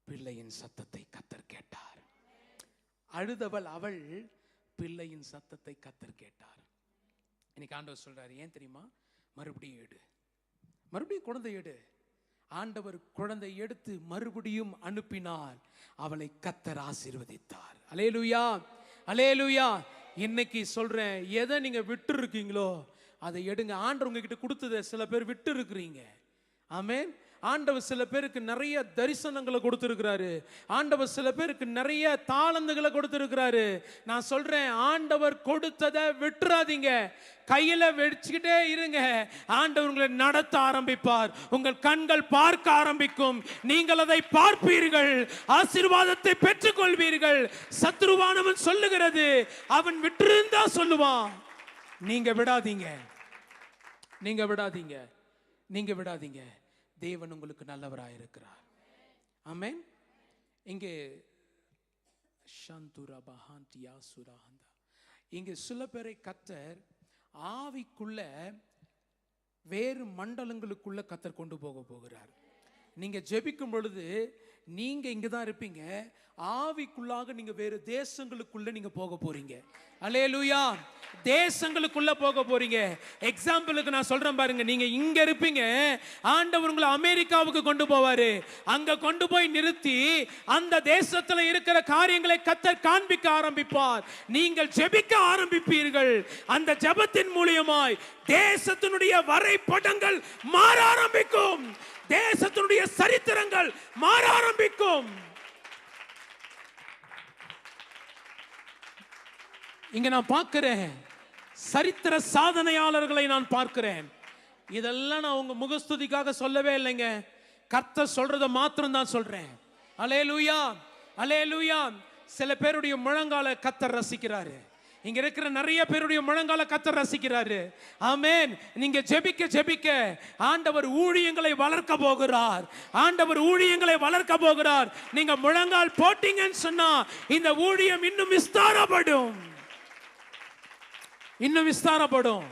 பிள்ளையின் சத்தத்தை கர்த்தர் கேட்டார். அழுதவள் அவள், பிள்ளையின் சத்தத்தை கர்த்தர் கேட்டார். இன்னைக்கு ஆண்டவர் சொல்றாரு, ஏன் தெரியுமா? மறுபடியும் எடு, மறுபடியும் குழந்தை எடு. ஆண்டவர் குழந்தை எடுத்து மறுபடியும் அனுப்பினார். அவளை கர்த்தர் ஆசீர்வதித்தார். அல்லேலூயா, அல்லேலூயா. இன்னைக்கு சொல்றேன், எதை நீங்க விட்டு இருக்கீங்களோ அதை எடுங்க. ஆண்டவர் உங்ககிட்ட கொடுத்ததை சில பேர் விட்டு இருக்கிறீங்க. ஆமென். ஆண்டவர் சில பேருக்கு நிறைய தரிசனங்களை கொடுத்திருக்கிறாரு. ஆண்டவர் சில பேருக்கு நிறைய தாளந்துகளை கொடுத்திருக்கிறாரு. நான் சொல்றேன், ஆண்டவர் கொடுத்ததை விட்டுறாதீங்க, கையில வச்சுக்கிட்டே இருங்க. ஆண்டவர் உங்களை நடத்த ஆரம்பிப்பார். உங்கள் கண்கள் பார்க்க ஆரம்பிக்கும், நீங்கள் அதை பார்ப்பீர்கள், ஆசீர்வாதத்தை பெற்றுக் கொள்வீர்கள். சத்துருவானவன் சொல்லுகிறது, அவன் விட்டிருந்தா சொல்லுவான். நீங்க விடாதீங்க, நீங்க விடாதீங்க, நீங்க விடாதீங்க. தேவன் உங்களுக்கு நல்லவராயிருக்கிறார். ஆமென். இங்கே இங்கே சில பேரை கர்த்தர் ஆவிக்குள்ள வேறு மண்டலங்களுக்குள்ள கர்த்தர் கொண்டு போகிறார். நீங்க ஜெபிக்கும் பொழுது நீங்க இங்க தான் இருப்பீங்க, ஆவிக்குள்ளாக நீங்க வேறு தேசங்களுக்குள்ள நீங்க போக போறீங்க. அல்லேலூயா. தேசங்களுக்குள்ள போக போறீங்க. எக்ஸாம்பிளுக்கு நான் சொல்றேன் பாருங்க, நீங்க இங்க இருப்பீங்க, ஆண்டவர் உங்களை அமெரிக்காவுக்கு கொண்டு போவாரு. அங்க கொண்டு போய் நிறுத்தி அந்த தேசத்துல இருக்கிற காரியங்களை கர்த்தர் காண்பிக்க ஆரம்பிப்பார். நீங்கள் ஜெபிக்க ஆரம்பிப்பீர்கள். அந்த ஜெபத்தின் மூலமாய் தேசத்தினுடைய வரைபடங்கள் மாற ஆரம்பிக்கும், தேசத்தினுடைய சரித்திரங்கள் மாற ஆரம்பிக்கும். இங்க நான் பார்க்கிறேன், சரித்திர சாதனையாளர்களை நான் பார்க்கிறேன். இதெல்லாம் நான் உங்க முகஸ்துதிக்காக சொல்லவே இல்லைங்க, கர்த்தர் சொல்றத மாத்திரம் தான் சொல்றேன். அல்லேலூயா, அல்லேலூயா. சில பேருடைய முழங்கால கர்த்தர் ரசிக்கிறாரு. இங்க இருக்கிற நிறைய பேருடைய முழங்கால கர்த்தர் ரசிக்கிறாரு. ஆமென். நீங்க ஜெபிக்க ஜெபிக்க ஆண்டவர் ஊழியங்களை வளர்க்க போகிறார். ஆண்டவர் ஊழியங்களை வளர்க்க போகிறார். நீங்க முழங்கால் போட்டீங்கன்னு சொன்னா இந்த ஊழியம் இன்னும் விஸ்தாரப்படும், இன்னும் விஸ்தாரப்படும்.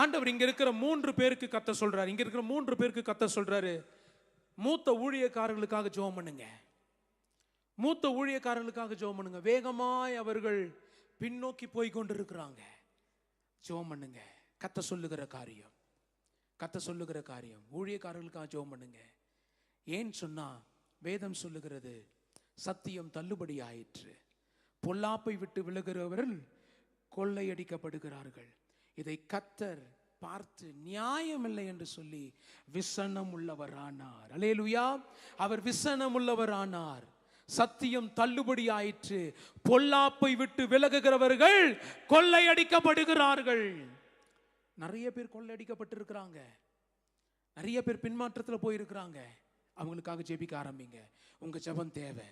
ஆண்டவர் இங்க இருக்கிற 3 பேருக்கு கர்த்தர் சொல்றாரு, இங்க இருக்கிற 3 பேருக்கு கர்த்தர் சொல்றாரு, மூத்த ஊழியக்காரர்களுக்காக ஜெபம் பண்ணுங்க, மூத்த ஊழியக்காரர்களுக்காக ஜெபம் பண்ணுங்க. வேகமாய் அவர்கள் பின்னோக்கி போய் கொண்டிருக்கிறாங்க, ஜெபம் பண்ணுங்க. கர்த்தர் சொல்லுகிற காரியம், கர்த்தர் சொல்லுகிற காரியம், ஊழியக்காரர்களுக்காக ஜெபம் பண்ணுங்க. ஏன் சொன்னா வேதம் சொல்லுகிறது, சத்தியம் தள்ளுபடி ஆயிற்று, பொல்லாப்பை விட்டு விலகுகிறவர்கள் கொள்ளையடிக்கப்படுகிறார்கள். இதை கர்த்தர் பார்த்து நியாயமில்லை என்று சொல்லி விசனம் உள்ளவரானார். அல்லேலூயா. அவர் விசனம் உள்ளவரானார். சத்தியம் தள்ளுபடி ஆயிற்று, பொல்லாப்பை விட்டு விலகுகிறவர்கள் கொள்ளையடிக்கப்படுகிறார்கள். நிறைய பேர் கொள்ளையடிக்கப்பட்டிருக்கிறாங்க, நிறைய பேர் பின்மாற்றத்தில் போயிருக்கிறாங்க. அவங்களுக்காக ஜெபிக்க ஆரம்பிங்க. உங்க ஜெபம் தேவை,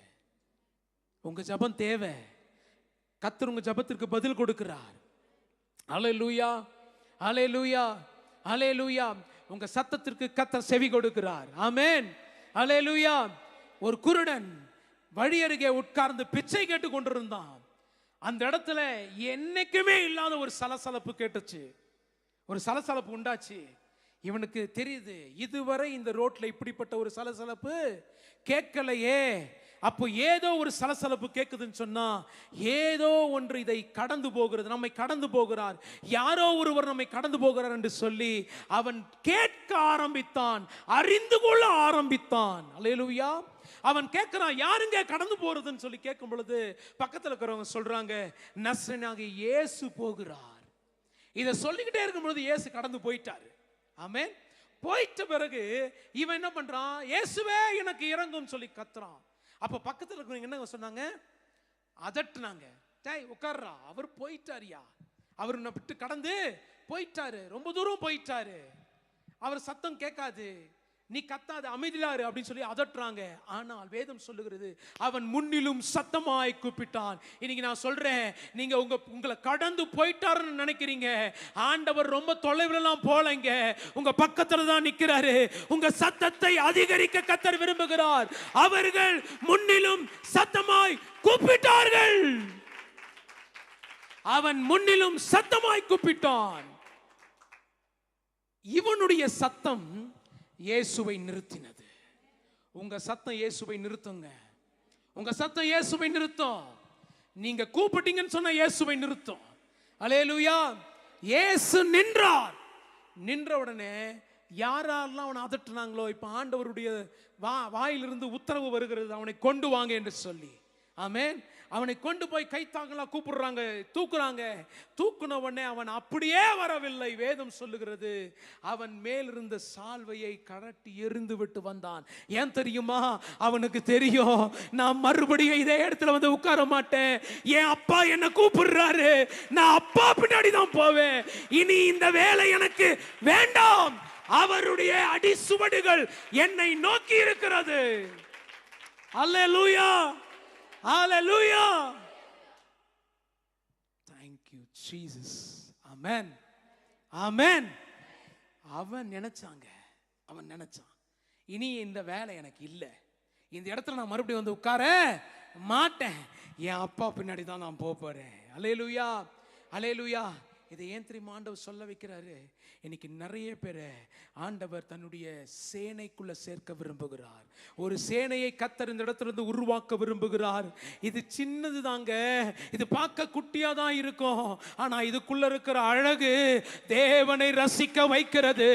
உங்க ஜெபம் தேவை. கர்த்தர் உங்க ஜெபத்திற்கு பதில் கொடுக்கிறார். அல்லேலூயா, அல்லேலூயா, அல்லேலூயா. உங்க சத்தத்திற்கு கர்த்தர் செவி கொடுக்கிறார். ஆமென். அல்லேலூயா. ஒரு குருடன் வழி அருகே உட்கார்ந்து பிச்சை கேட்டு கொண்டிருந்தான். அந்த இடத்துல என்னைக்குமே இல்லாத ஒரு சலசலப்பு கேட்டுச்சு, ஒரு சலசலப்பு உண்டாச்சு. இவனுக்கு தெரியுது, இதுவரை இந்த ரோட்ல இப்படிப்பட்ட ஒரு சலசலப்பு கேட்கலையே. அப்போ ஏதோ ஒரு சலசலப்பு கேட்குதுன்னு சொன்னா ஏதோ ஒன்று இதை கடந்து போகிறது, நம்மை கடந்து போகிறார், யாரோ ஒருவர் நம்மை கடந்து போகிறார் என்று சொல்லி அவன் கேட்க ஆரம்பித்தான், அறிந்து கொள்ள ஆரம்பித்தான். அல்லேலூயா. அவன் கேட்கிறான், யாருங்க கடந்து போறதுன்னு சொல்லி கேட்கும் பொழுது பக்கத்தில் இருக்கிறவங்க சொல்றாங்க, நசரேயனாகிய இயேசு போகிறார். இதை சொல்லிக்கிட்டே இருக்கும் பொழுது இயேசு கடந்து போயிட்டாரு. ஆமென். போயிட்ட பிறகு இவன் என்ன பண்றான், இயேசுவே எனக்கு இறங்கும் சொல்லி கத்துறான். அப்ப பக்கத்தில் இருக்கிறவங்க என்ன சொன்னாங்க, அதட்டுனாங்க, டேய் உட்கார்றா, அவர் போயிட்டாரியா, அவர் உன்னை விட்டு கடந்து போயிட்டாரு, ரொம்ப தூரம் போயிட்டாரு, அவர் சத்தம் கேட்காது, நீ கத்தாத, அமைதியாரு அப்படின்னு சொல்லி அதட்டுறாங்க. ஆனால் வேதம் சொல்லுகிறது, அவன் முன்னிலும் சத்தமாய் கூப்பிட்டான். இன்னைக்கு நான் சொல்றேன், நீங்க உங்களை கடந்து போயிட்டாருன்னு நினைக்கிறீங்க, ஆண்டவர் ரொம்ப தொலைவிலலாம் போலங்க, உங்க பக்கத்துல தான் நிக்கிறாரு. உங்க சத்தத்தை அதிகரிக்க கர்த்தர் விரும்புகிறார். அவர்கள் முன்னிலும் சத்தமாய் கூப்பிட்டார்கள். அவன் முன்னிலும் சத்தமாய் கூப்பிட்டான். இவனுடைய சத்தம் இயேசுவை நிறுத்தினது. உங்க சத்தம் இயேசுவை நிறுத்துங்க, உங்க சத்தம் இயேசுவை நிறுத்தும். நீங்க கூப்பிட்டீங்கன்னு சொன்னா இயேசுவை நிறுத்தும். அல்லேலூயா. இயேசு நின்றார். நின்ற உடனே யாரெல்லாம் அவனை அதட்டுனாங்களோ, இப்ப ஆண்டவருடைய வாயிலிருந்து உத்தரவு வருகிறது, அவனை கொண்டு வாங்க என்று சொல்லி. ஆமென். அவனை கொண்டு போய் கைத்தாங்களா கூப்பிடுறாங்க, தூக்குறாங்க. தூக்குன உடனே அவன் அப்படியே வரவில்லை. வேதம் சொல்லுகிறது, அவன் மேலிருந்த சால்வையை கழட்டி எறிந்து விட்டு வந்தான். ஏன் தெரியுமா? அவனுக்கு தெரியும், நான் மறுபடியும் இதே இடத்துல வந்து உட்கார மாட்டேன். என் அப்பா என்ன கூப்பிடுறாரு, நான் அப்பா பின்னாடி தான் போவேன். இனி இந்த வேலை எனக்கு வேண்டாம். அவருடைய அடி சுவடுகள் என்னை நோக்கி இருக்கிறது. அல்லேலூயா, அல்லேலூயா. Thank you Jesus. ஆமென், ஆமென். அவன் நினைச்சான், இனி இந்த வேலை எனக்கு இல்லை, இந்த இடத்துல நான் மறுபடியும் வந்து உட்கார மாட்டேன், என் அப்பா பின்னாடி தான் நான் போறேன். அல்லேலூயா, அல்லேலூயா. இதை ஏன் தெரியுமா ஆண்டவர் சொல்ல வைக்கிறாரு? இன்னைக்கு நிறைய பேரை ஆண்டவர் தன்னுடைய சேனைக்குள்ள சேர்க்க விரும்புகிறார். ஒரு சேனையை கர்த்தர் இந்த இடத்துல உருவாக்க விரும்புகிறார். இது சின்னது தாங்க, இது பார்க்க குட்டியா தான் இருக்கும். ஆனா இதுக்குள்ள இருக்கிற அழகு தேவனை ரசிக்க வைக்கிறது,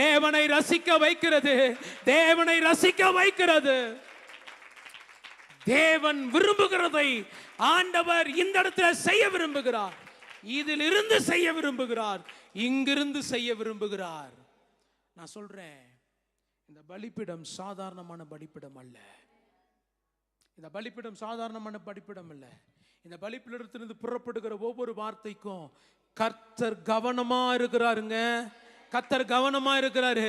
தேவனை ரசிக்க வைக்கிறது, தேவனை ரசிக்க வைக்கிறது. தேவன் விரும்புகிறதை ஆண்டவர் இந்த இடத்துல செய்ய விரும்புகிறார். இதிலிருந்து செய்ய விரும்புகிறார், இங்கிருந்து செய்ய விரும்புகிறார். நான் சொல்றேன், இந்த பலிபீடம் சாதாரணமான பலிபீடம் அல்ல. இந்த பலிபீடம் சாதாரணமான பலிபீடம் அல்ல. இந்த பலிபீடத்திலிருந்து புறப்படுகிற ஒவ்வொரு வார்த்தைக்கும் கர்த்தர் கவனமா இருக்கிறாருங்க. கர்த்தர் கவனமா இருக்கிறாரு.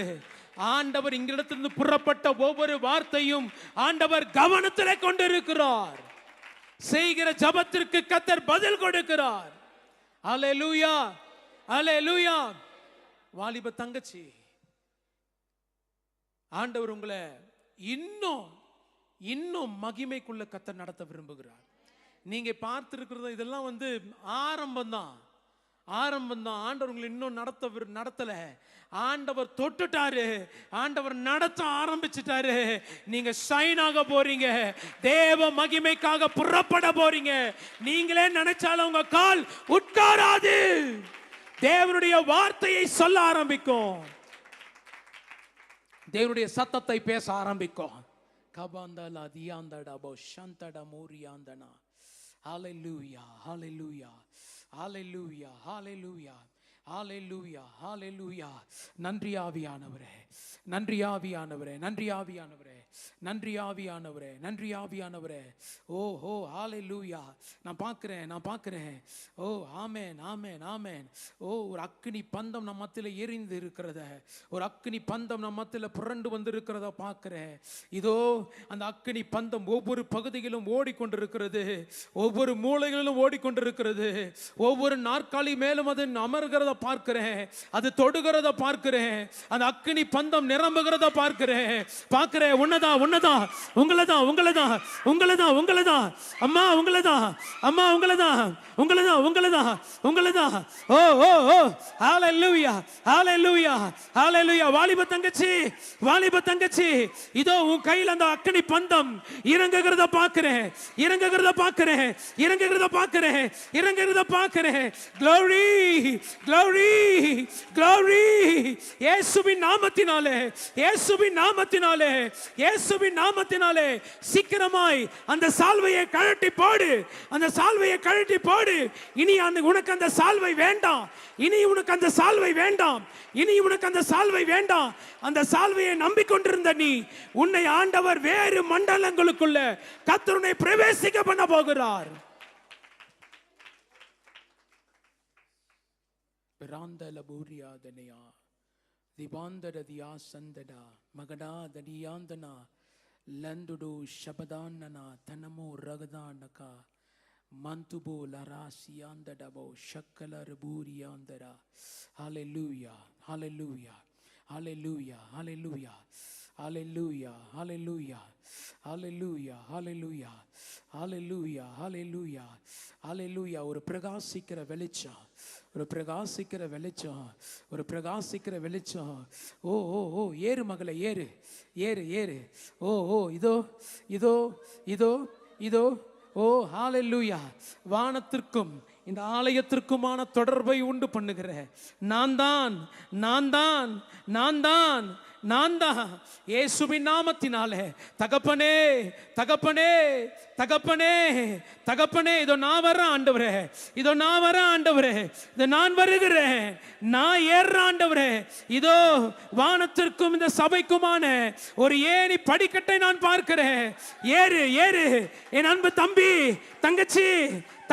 ஆண்டவர் இங்கிடத்திலிருந்து புறப்பட்ட ஒவ்வொரு வார்த்தையும் ஆண்டவர் கவனத்திலே கொண்டிருக்கிறார். செய்கிற ஜபத்திற்கு கர்த்தர் பதில் கொடுக்கிறார். அல்லேலூயா, அல்லேலூயா. வாலிப தங்கச்சி, ஆண்டவர் உங்களை இன்னும் இன்னும் மகிமைக்குள்ள கர்த்தர் நடத்த விரும்புகிறார். நீங்க பார்த்திருக்கிறது இதெல்லாம் ஆரம்பம் தான். ஆண்டவர் உங்களை இன்னும் நடத்தல. ஆண்டவர் தொட்டுட்டாரு, ஆண்டவர் நடத்த ஆரம்பிச்சுட்டாரு. நீங்க ஷைன் ஆக போறீங்க, தேவ மகிமைக்காக புறப்பட போறீங்க. நீங்களே நினைச்சாலும் உங்க கால் உட்காராது. தேவனுடைய வார்த்தையை சொல்ல ஆரம்பிக்கும், தேவனுடைய சத்தத்தை பேச ஆரம்பிக்கும். கபாந்தலா தியாந்தடா போ சந்தடா மூரியாந்தனா. ஹalleluya, hallelujah, hallelujah, hallelujah, hallelujah, hallelujah. நன்றி ஆவியானவரே, நன்றி ஆவியானவரே, நன்றி ஆவியானவரே, நன்றி ஆவியானவரே, நன்றி ஆவியானவரே. ஓ ஹோ, ஹalleluya. நான் பார்க்கிறேன். ஓ ஆமென், ஆமென், ஆமென். ஓ, ஒரு அக்கினி பந்தம் நம்ம மத்தியில எரிந்து இருக்கிறத, ஒரு அக்கினி பந்தம் நம்ம மத்தியில புரண்டு வந்திருக்கிறத பார்க்கிறேன். இதோ அந்த அக்கினி பந்தம் ஒவ்வொரு பகுதியிலும் ஓடிக்கொண்டிருக்கிறது, ஒவ்வொரு மூலைகளிலும் ஓடிக்கொண்டிருக்கிறது. ஒவ்வொரு நாற்காலி மேலும் அது அமர்கிறத பார்க்கிறேன், அது தொடுகிறத பார்க்கிறேன், அந்த அக்கினி பந்தம் நிரம்புகிறத பார்க்கிறேன். உன்னதான் உங்களதான் உங்களதான் உங்களதான் உங்களதான் அம்மா, உங்களதான் அம்மா, உங்களதான் உங்களதான் உங்களதான் உங்களதான். ஓ ஓ ஓ, ஹalleluya, ஹalleluya, ஹalleluya. வாலிப தங்கச்சி, இதோ உன் கையில் அந்த அக்கினி பந்தம் இறங்குகிறத பார்க்கிறேன், இறங்குகிறத பார்க்கிறேன், இறங்குகிறத பார்க்கிறேன், இறங்குகிறத பார்க்கிறேன். glory, glory, glory. இயேசுவின் நாமத்தினாலே, இயேசுவின் நாமத்தினாலே, இயேசுவின் நாமத்தினாலே சீக்கிரமாய் அந்த சால்வையை கழட்டி போடு, அந்த சால்வையை கழட்டி போடு. இனி உனக்கு அந்த சால்வை வேண்டாம், இனி உனக்கு அந்த சால்வை வேண்டாம், இனி உனக்கு அந்த சால்வை வேண்டாம். அந்த சால்வையை நம்பிக்கொண்டிருந்த நீ, உன்னை ஆண்டவர் வேறு மண்டலங்களுக்குள்ள கர்த்தர் உன்னை பிரவேசிக்க பண்ண போகிறார். பிராந்தலபூரியாதனையா திபாந்தரதியா சந்தடா மகடா தடியாந்தனா லந்துடு ஷபதானனா தனமோ ரகதானகா மந்துபோ லராசியாந்தடபோ ஷக்கலரபூரியாந்தரா. ஹalleluya, hallelujah, hallelujah, hallelujah, hallelujah, hallelujah, hallelujah, hallelujah, hallelujah, hallelujah, hallelujah. ஒரு பிரகாசிக்கிற வெளிச்சம், ஒரு பிரகாசிக்கிற வெளிச்சம், ஒரு பிரகாசிக்கிற வெளிச்சம். ஓ ஓ ஓ, ஏறு மகளே, ஏறு ஏறு ஏறு. ஓ ஓ, இதோ இதோ இதோ இதோ. ஓ ஹalleluya. வானத்திற்கும் இந்த ஆலயத்திற்குமான தொடர்பை உண்டு பண்ணுகிற நான் தான் நான் தான் நான் தான் நான் தான் இயேசுவின் நாமத்தினாலே தகப்பனே தகப்பனே தகப்பனே தகப்பனே, இதோ நான் வர ஆண்டவரே, இதோ நான் வர ஆண்டவரே, இதோ நான் வருகிறேன், நான் ஏற ஆண்டவரே. இதோ வானத்திற்கும் இந்த சபைக்குமான ஒரு ஏணி படிக்கட்டை நான் பார்க்கிறேன். ஏறு ஏறு என் அன்பு தம்பி தங்கச்சி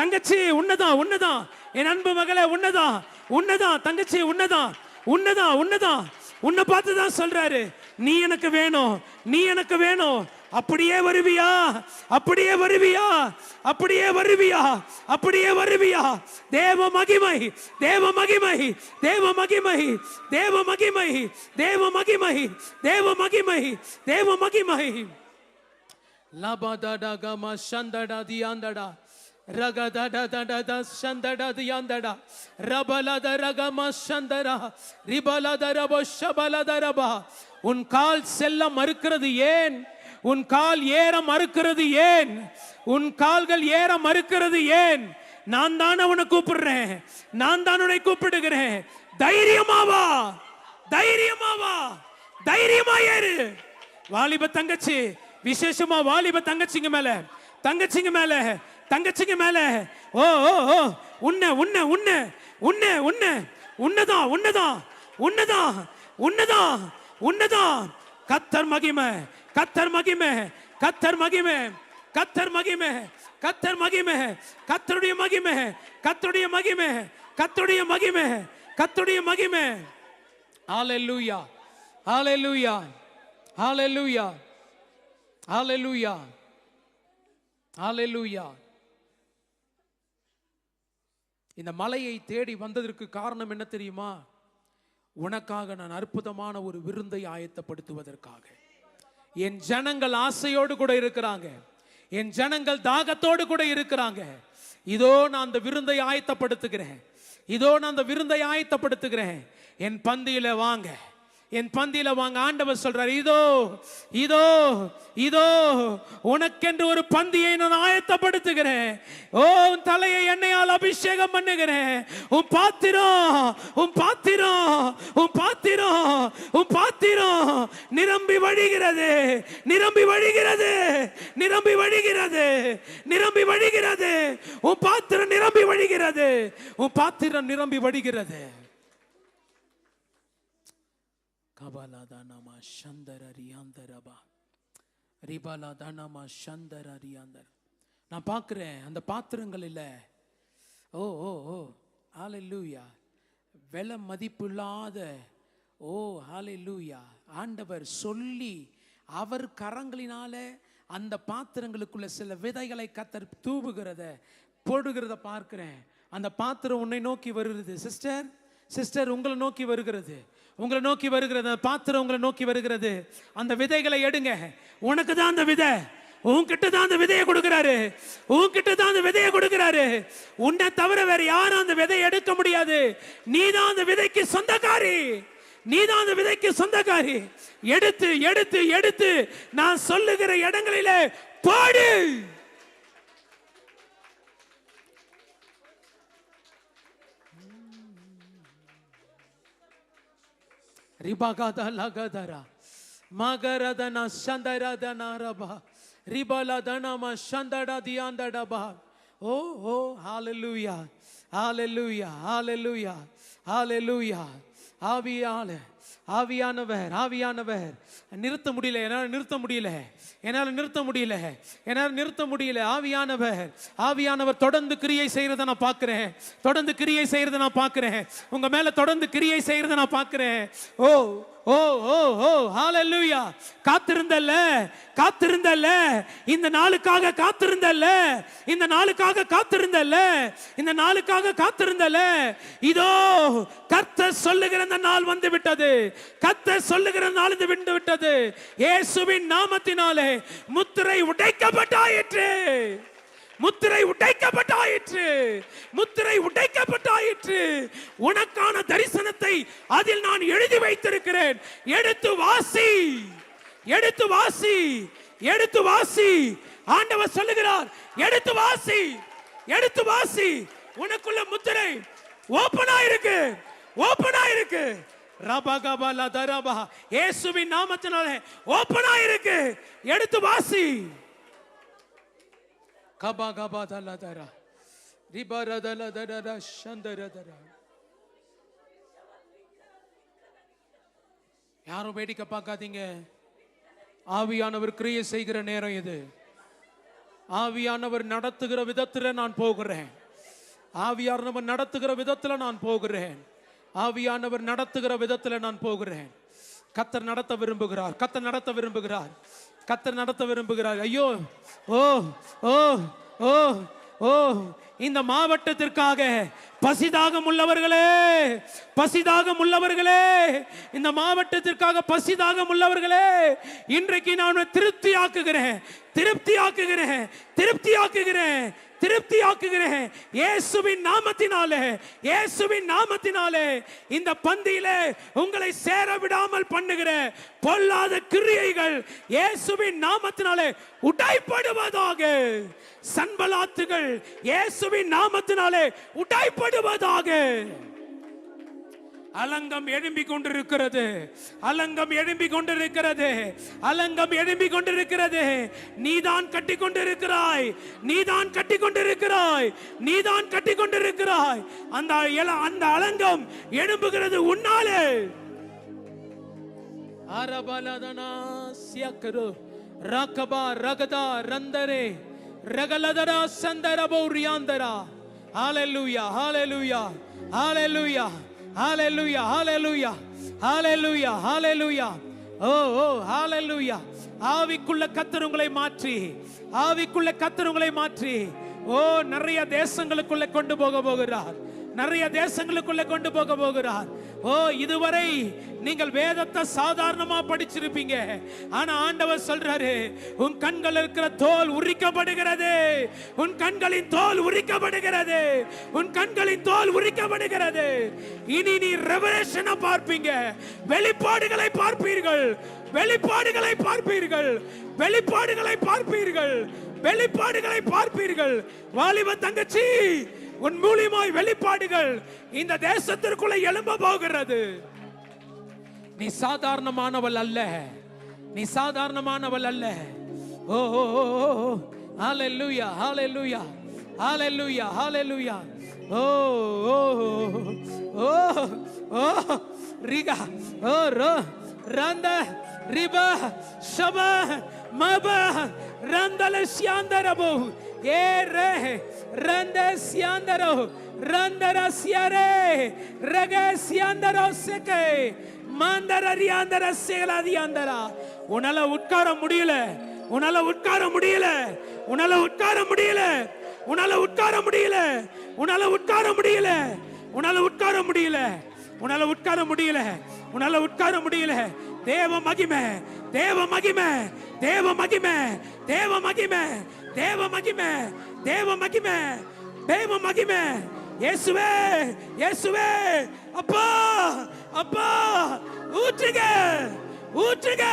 தங்கச்சி, உன்னதான் உன்னதான் என் அன்பு மகளே, உன்னதான் உன்னதான் தங்கச்சி, உன்னதான் உன்னதான் உன்னதான். உன்னை பார்த்து தான் சொல்றாரு, நீ எனக்கு வேணும், நீ எனக்கு வேணும். அப்படியே வருவியா, அப்படியே வருவியா, அப்படியே வருவியா, அப்படியே வருவியா. தேவ மகிமை, தேவ மகிமை, தேவ மகிமை, தேவ மகிமை, தேவ மகிமை, தேவ மகிமை, தேவ மகிமை. லபதடா கம சந்தடா தியாந்தடா ரகதடடடட சந்தடா தியாந்தடா ரபலத ரகம சந்தரா ரிபலத ரப ஷபலத ரபா. உன் கால் செல்ல மறுக்கிறது ஏன்? உன் கால் ஏற மறுக்கிறது ஏன்? உன் கால்கள் ஏற மறுக்கிறது ஏன்? நான் தான் உன்னை கூப்பிடுறேன், நான் தான் உன்னை கூப்பிடுகிறேன். தைரியமாவா, தைரியமாவா, தைரியமா ஏறு. வாலிப தங்கச்சி, விசேஷமா வாலிப தங்கச்சிங்க மேல, தங்கச்சிங்க மேல, தங்கச்சிங்க மேல. ஓ ஓ ஓ, உன்ன உன்ன உன்ன உன்ன உன்ன உன்னதான் உன்னதான் உன்னதான் உன்னதான் உன்னதான். கத்தர் மகிமை, கத்தர் மகிமை, கத்தர் மகிமை, கத்தர் மகிமை, கத்தர் மகிமை, கத்தருடைய மகிமை, கத்தருடைய மகிமை, கத்தருடைய மகிமை, கத்தருடைய மகிமை. ஹalleluya, ஹalleluya, ஹalleluya, ஹalleluya, ஹalleluya. இந்த மலையை தேடி வந்ததற்கு காரணம் என்ன தெரியுமா? உனக்காக நான் அற்புதமான ஒரு விருந்தை ஆயத்தப்படுத்துவதற்காக. என் ஜனங்கள் ஆசையோடு கூட இருக்கிறாங்க, என் ஜனங்கள் தாகத்தோடு கூட இருக்கிறாங்க. இதோ நான் அந்த விருந்தை ஆயத்தப்படுத்துகிறேன், இதோ நான் அந்த விருந்தை ஆயத்தப்படுத்துகிறேன். என் பந்தியில வாங்க, என் பந்தியில வாங்க. ஆண்டவர் சொல்றார், இதோ இதோ இதோ உனக்கென்று ஒரு பந்தியை நான் ஆயத்தப்படுத்துகிறேன். ஓ, உன் தலையை எண்ணெயால் அபிஷேகம் பண்ணுகிறேன். உன் பாத்திரம், உன் பாத்திரம், உன் பாத்திரம், உன் பாத்திரம் நிரம்பி வழிகிறது, நிரம்பி வழிகிறது, நிரம்பி வழிகிறது, நிரம்பி வழிகிறது. உன் பாத்திரம் நிரம்பி வழிகிறது, உன் பாத்திரம் நிரம்பி வழிகிறது. கபலதனமா சந்தரரியாந்தரபா ரிபலதனமா சந்தரரியாந்தர. நான் பார்க்கிறேன் அந்த பாத்திரங்களில், ஓ ஓ ஓ ஹalleluya, விலை மதிப்பில்லாத, ஓ ஹalleluya, ஆண்டவர் சொல்லி அவர் கரங்களினால அந்த பாத்திரங்களுக்குள்ள சில விதைகளை கத்தர் தூவுகிறத போடுகிறத பார்க்கிறேன். அந்த பாத்திரம் உன்னை நோக்கி வருகிறது சிஸ்டர், சிஸ்டர் உங்களை நோக்கி வருகிறது, உங்களை நோக்கி வருகிறது. பாத்திரம் உங்களை நோக்கி வருகிறது. அந்த விதைகளை எடுங்க. உனக்கு தான் அந்த விதை, உன்கிட்ட தான் அந்த விதையை கொடுக்கிறாரு, உன்கிட்ட தான் அந்த விதையை கொடுக்கிறாரு. உன்னை தவிர வேற யாரும் அந்த விதையை எடுக்க முடியாது. நீ தான் அந்த விதைக்கு சொந்தக்காரி, நீ தான் அந்த விதைக்கு சொந்தக்காரி. எடுத்து எடுத்து எடுத்து நான் சொல்லுகிற இடங்களிலே போடு. ரிபகத லகதரா மகரதன சந்தரதன ரபா ரிபலதனம சந்தட தியாந்தடபா. ஓ ஓ ஹalleluya, ஹalleluya, ஹalleluya, ஹalleluya. ஆவியானவர், ஆவியானவர் நிறுத்த முடியல, என்னால் நிறுத்த முடியல, என்னால் நிறுத்த முடியல, என்னால் நிறுத்த முடியல. ஆவியானவர், ஆவியானவர் தொடர்ந்து கிரியை செய்யறதை நான் பார்க்கிறேன், தொடர்ந்து கிரியை செய்யறதை நான் பார்க்கிறேன். உங்க மேல தொடர்ந்து கிரியை செய்யறதை நான் பார்க்கிறேன். ஓ ஓ ஓ ஓ ஹalleluya. காத்திருந்தல்ல, காத்திருந்தல்ல, இந்த நாளுக்காக காத்திருந்தல்ல, இந்த நாளுக்காக காத்திருந்தல்ல, இந்த நாளுக்காக காத்திருந்தல்ல. இதோ கர்த்தர் சொல்லுகிற அந்த நாள் வந்து விட்டது, கர்த்தர் சொல்லுகிற நாள் வந்து விட்டது. இயேசுவின் நாமத்தினாலே முத்திரை உடைக்கப்பட்டாயிற்று, முத்திரை உடைக்கப்பட்டாயிற்று, முத்திரை உடைக்கப்பட்டாயிற்று. உனக்கான தரிசனத்தை அதில் நான் எழுதி வைத்திருக்கிறேன். எடுத்து வாசி, எடுத்து வாசி, எடுத்து வாசி. ஆண்டவர் சொல்லுகிறார், எடுத்து வாசி, எடுத்து வாசி. உனக்குள்ள முத்திரை ஓபனா இருக்கு, ஓபனா இருக்கு. ரபகபல தரபா இயேசுவின் நாமத்தினாலே ஓபனா இருக்கு. எடுத்து வாசி. கபகப தலதரா ரிபரதலதரா சந்தரதரா. யாரும் வேடிக்கை பார்க்காதீங்க. ஆவியானவர் கிரியை செய்கிற நேரம் இது. ஆவியானவர் நடத்துகிற விதத்துல நான் போகிறேன். ஆவியானவர் நடத்துகிற விதத்துல நான் போகிறேன். ஆவியானவர் நடத்துகிற விதத்துல நான் போகிறேன். கர்த்தர் நடத்த விரும்புகிறார், கர்த்தர் நடத்த விரும்புகிறார், கர்த்தர் நடத்த விரும்புகிறார். ஐயோ, ஓ ஓ ஓ ஓ, இந்த மாவட்டத்திற்காக பசிதாகம் உள்ளவர்களே, பசிதாகம் உள்ளவர்களே, இந்த மாவட்டத்திற்காக பசிதாகம் உள்ளவர்களே, இன்றைக்கு நான் திருப்தி ஆக்குகிறேன், திருப்தி ஆக்குகிறேன், திருப்தி ஆக்குகிறேன், திருப்தி ஆக்குகிறேன். இயேசுவின் நாமத்தினாலே, இயேசுவின் நாமத்தினாலே இந்த பந்தியிலே உங்களை சேர விடாமல் பண்ணுகிற பொல்லாத கிரியைகள் இயேசுவின் நாமத்தினாலே உடைப்படுவதாக. சன்பலாத்துகள் இயேசுவின் நாமத்தினாலே உடைப்படுவதாக. அலங்கம் எழும்பிக் கொண்டிருக்கிறது, அலங்கம் எழும்பிக் கொண்டிருக்கிறது, அலங்கம் எழும்பிக் கொண்டிருக்கிறது. நீதான் கட்டி கொண்டிருக்கிறாய், நீதான் கட்டி கொண்டிருக்கிறாய், நீதான் கட்டி கொண்டிருக்கிறாய். அந்த அலங்கம் எழும்புகிறது உன்னாலே. அரபலதனா சியக்கரு ரகபா ரகதா ரந்தரே ரகலதரா சந்தரபோ ரியாந்தரா. ஹalleluya, ஹalleluya, ஹalleluya, ஹalleluya, ஹalleluya, ஹalleluya, ஹalleluya. ஓ ஓ ஹalleluya. ஆவிக்குள்ள கர்த்தர் உங்களை மாற்றி, ஆவிக்குள்ள கர்த்தர் உங்களை மாற்றி ஓ நிறைய தேசங்களுக்குள்ள கொண்டு போக போகிறார், நிறைய தேசங்களுக்குள்ள கொண்டு போக போகிறார். ஓ இதுவரை நீங்கள் வேதத்தை சாதாரணமா படிச்சிருப்பீங்க. ஆனா ஆண்டவர் சொல்றாரு, உன் கண்கள் இருக்கிற தோல் உரிக்கப்படுகிறது, உன் கண்களின் தோல் உரிக்கப்படுகிறது, உன் கண்களின் தோல் உரிக்கப்படுகிறது. இனி நீ ரெவலேஷனை பார்ப்பீங்க, வெளிப்பாடுகளை பார்ப்பீர்கள், வெளிப்பாடுகளை பார்ப்பீர்கள், வெளிப்பாடுகளை பார்ப்பீர்கள், வெளிப்பாடுகளை பார்ப்பீர்கள். வாலிப தங்கச்சி, உன் மூலியமாய் வெளிப்பாடுகள் இந்த தேசத்திற்குள்ள எழும்ப போகிறது. நீ சாதாரணமானவள் அல்ல, நீ சாதாரணமானவள் அல்ல. ஓ ஓ ஓ, ஹalleluya, ஹalleluya, ஹalleluya, ஹalleluya. ஓ ஓ ஓ ஓ ரிகா ஓ ரோ ரந்த ரிபா ஷபா மபா ரந்தல சியாந்தரபோ ஏ ரே ரந்த சியாந்தரோ ரந்தர சியரே ரக சியாந்தரோ செகே மாந்தரரியாந்தர சேலாதியாந்தரா. உன்னால உட்கார முடியல, உன்னால உட்கார முடியல, உன்னால உட்கார முடியல, உன்னால உட்கார முடியல, உன்னால உட்கார முடியல, உன்னால உட்கார முடியல, உன்னால உட்கார முடியல, உன்னால உட்கார முடியல. தேவ மகிமை, தேவ மகிமை, தேவ மகிமை, தேவ மகிமை, தேவ மகிமை, தேவ மகிமை, தேவ மகிமை. இயேசுவே, இயேசுவே, அப்பா, அப்பா, ஊற்றுங்க, ஊற்றுங்க,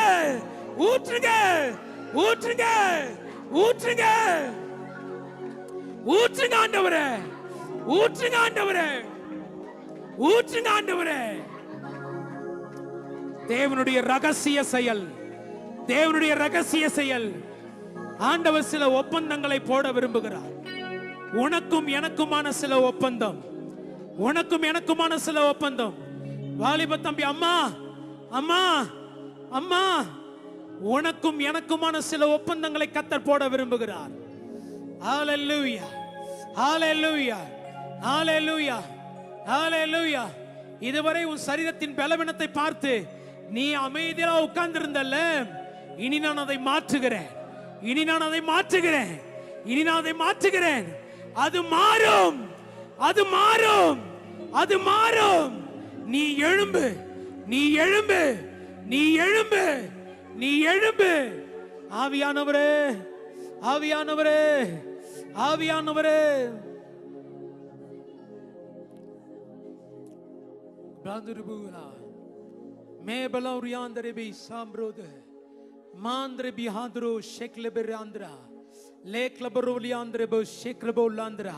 ஊற்றுங்க, ஊற்றுங்க, ஊற்றுங்க, ஊற்றுங்க ஆண்டவரே, ஊற்றுங்க ஆண்டவரே, ஊற்றுங்க ஆண்டவரே. தேவனுடைய ரகசிய செயல், தேவனுடைய ரகசிய செயல். ஆண்டவர் சில ஒப்பந்தங்களை போட விரும்புகிறார். உனக்கும் எனக்குமான சில ஒப்பந்தம், உனக்கும் எனக்குமான சில ஒப்பந்தம். வாலிப தம்பி, அம்மா அம்மா அம்மா, உனக்கும் எனக்குமான சில ஒப்பந்தங்களை கர்த்தர் போட விரும்புகிறார். ஹalleluya, ஹalleluya, ஹalleluya, ஹalleluya. இதுவரை உன் சரீரத்தின் பலவீனத்தை பார்த்து நீ அமைதியாக உட்கார்ந்து இருந்தல்ல, இனி நான் அதை மாற்றுகிறேன், இனி நான் அதை மாற்றுகிறேன், இனி நான் அதை மாற்றுகிறேன். அது மாறும், அது மாறும், அது மாறும். நீ எழும்பு, நீ எழும்பு, நீ எழும்பு, நீ எழும்பு. ஆவியானவரே, ஆவியானவரே, ஆவியானவரே. பிராந்துருபுலா மேபலௌரியாந்தரபி சாம்ரோத மாந்திர பிஹாத்ரோ ஷெக்லபெராந்திரா லேக்லபரோலியாந்திரபோ ஷெக்லபோலாந்திரா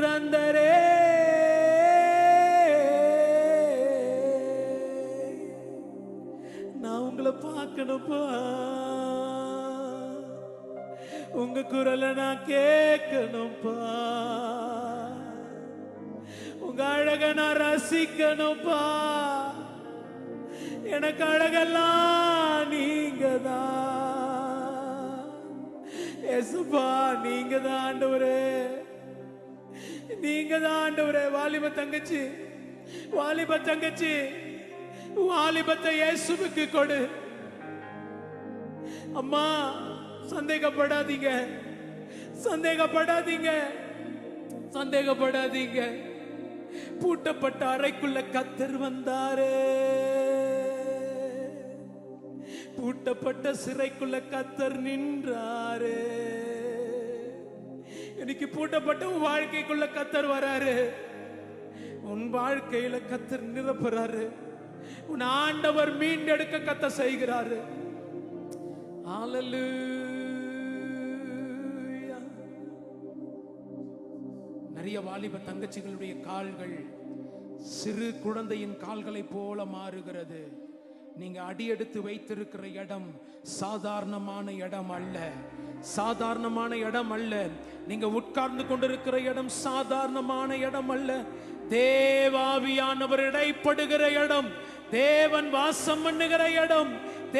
ரந்தரே நான் உங்களை பார்க்கணும்ப்பா. உங்க குரலை நான் கேட்கணும்பா, உங்க அழக நான் ரசிக்கணும்பா. எனக்கு அழகெல்லாம் நீங்க தான் ஏசுப்பா, நீங்க தான் ஆண்டவரே, நீங்க தான் ஆண்டவரே. வாலிப தங்கச்சி, வாலிப தங்கச்சி, வாலிபத்தை இயேசுவுக்கு கொடு. அம்மா சந்தேகப்படாதீங்க, சந்தேகப்படாதீங்க, சந்தேகப்படாதீங்க. பூட்டப்பட்ட அறைக்குள்ள கர்த்தர் வந்தாரே, பூட்டப்பட்ட சிறைக்குள்ள கர்த்தர் நின்றாரே. இன்னைக்கு பூட்டப்பட்ட உன் வாழ்க்கைக்குள்ள கர்த்தர் வராரு, உன் வாழ்க்கையில கர்த்தர் நிரப்புறாரு, உன் ஆண்டவர் மீண்டெடுக்க கர்த்தர் செய்கிறாரு. ஹல்லேலூயா. நிறைய வாலிப தங்கச்சிகளுடைய கால்கள் சிறு குழந்தையின் கால்களை போல மாறுகிறது. நீங்க அடியெடுத்து வைத்திருக்கிற இடம் சாதாரணமான இடம் அல்ல, சாதாரணமான இடம் அல்ல. நீங்க உட்கார்ந்து கொண்டிருக்கிற இடம் சாதாரணமான இடம் அல்ல. தேவாவியானவர் இடைப்படுகிற இடம், தேவன் வாசம் பண்ணுகிற இடம்,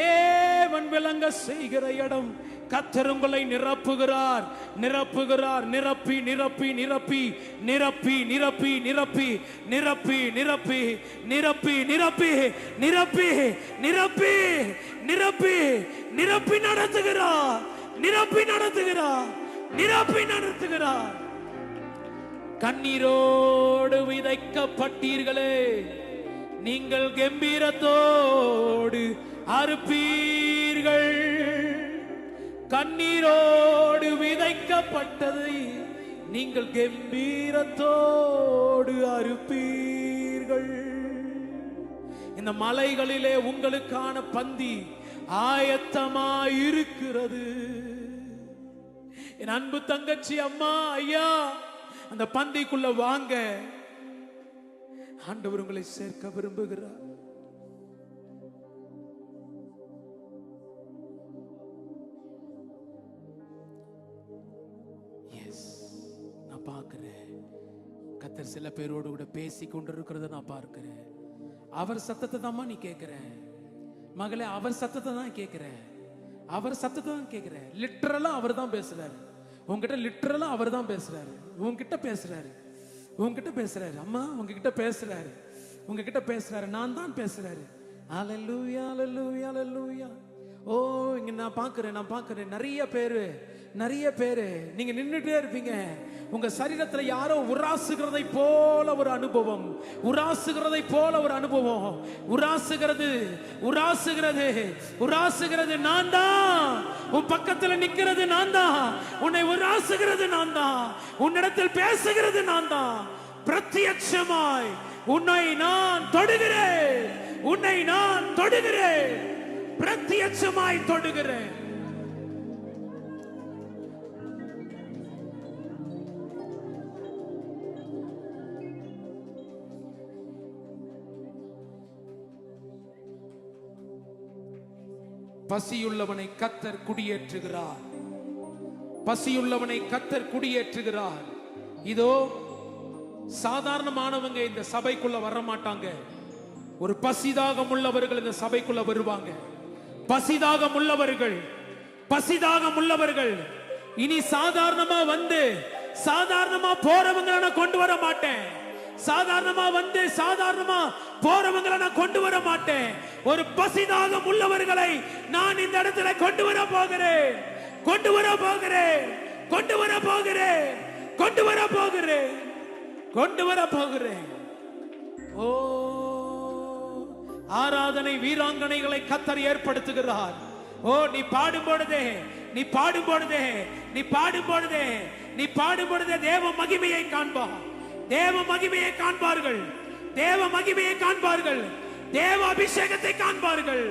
தேவன் விளங்க செய்கிற இடம். கர்த்தர் உங்களை நிரப்புகிறார், நிரப்புகிறார். நிரப்பி நிரப்பி நிரப்பி நிரப்பி நிரப்பி நிரப்பி நிரப்பி நிரப்பி நிரப்பி நிரப்பி நிரப்பி நிரப்பி நிரப்பி நிரப்பி நடத்துகிறார், நிரப்பி நடத்துகிறார், நிரப்பி நடத்துகிறார். கண்ணீரோடு விதைக்கப்பட்டீர்களே, நீங்கள் கம்பீரத்தோடு அறுப்பீர்கள். கண்ணீரோடு விதைக்கப்பட்டதை நீங்கள் கம்பீரத்தோடு அறுப்பீர்கள். இந்த மலைகளிலே உங்களுக்கான பந்தி ஆயத்தமாயிருக்கிறது. என் அன்பு தங்கச்சி, அம்மா, ஐயா, அந்த பந்திக்குள்ள வாங்க. ஆண்டவர் உங்களை சேர்க்க விரும்புகிறார். நான் பார்க்கிறேன், கர்த்தர் சில பேரோடு கூட பேசி கொண்டிருக்கிறத நான் பார்க்கிறேன். அவர் சத்தத்தை தான் நீ கேட்கிற மகளே, அவர் சத்தத்தை தான் கேட்கிற, அவர் சத்தத்தை தான் கேட்கிற. லிட்டரலா அவர் தான் பேசுறாரு உங்ககிட்ட, லிட்டரலா அவர் தான் பேசுறாரு உங்ககிட்ட, பேசுறாரு உங்ககிட்ட, பேசுறாரு அம்மா, உங்ககிட்ட பேசுறாரு, உங்ககிட்ட பேசுறாரு, நான் தான் பேசுறாரு. அல்லேலூயா, அல்லேலூயா, அல்லேலூயா. ஓ, இங்க நான் பார்க்கிறேன் நிறைய பேரு நீங்க நின்றுட்டே இருப்பீங்க. உங்க சரீரத்துல யாரோ உராசுகிறதை போல ஒரு அனுபவம், உராசுகிறதை போல ஒரு அனுபவம். உராசுகிறது, உராசுகிறது, உராசுகிறது. நான் தான் உன் பக்கத்துல நிக்கிறது, நான் தான் உன்னை உராசுகிறது, நான் தான் உன்னிடத்தில் பேசுகிறது, நான் தான். பிரத்யட்சமாய் உன்னை நான் தொடுகிறேன், உன்னை நான் தொடுகிறேன், பிரத்யட்சமாய் தொடுகிறேன். பசியுள்ளவனை கர்த்தர் குடியேற்றுகிறார், பசியுள்ளவனை கர்த்தர் குடியேற்றுகிறார். இதோ சாதாரணமானவங்க இந்த சபைக்குள்ள வர மாட்டாங்க, ஒரு பசிதாகம் உள்ளவர்கள் இந்த சபைக்குள்ள வருவாங்க. பசிதாகம் உள்ளவர்கள், பசிதாகம் உள்ளவர்கள். இனி சாதாரணமா வந்து சாதாரணமா போறவங்களை நான் கொண்டு வர மாட்டேன், சாதாரணமா வந்து சாதாரணமா போறவங்களை நான் கொண்டு வர மாட்டேன். ஒரு பசிதாகம் உள்ளவர்களை நான் இந்த இடத்துல கொண்டு வர போகிறேன், கொண்டு வர போகிறேன், கொண்டு வர போகிறேன், கொண்டு வர போகிறேன், கொண்டு வர போகிறேன். ஓ, ஆராதனை வீராங்கனைகளை கர்த்தர் ஏற்படுத்துகிறார். ஓ, நீ பாடும் பொழுதே, நீ பாடும் பொழுதே, நீ பாடும் பொழுதே, நீ பாடும் பொழுதே தேவ மகிமையை காண்பார், தேவ மகிமையை காண்பார்கள், தேவ மகிமையை காண்பார்கள், தேவ அபிஷேகத்தை காண்பார்கள்.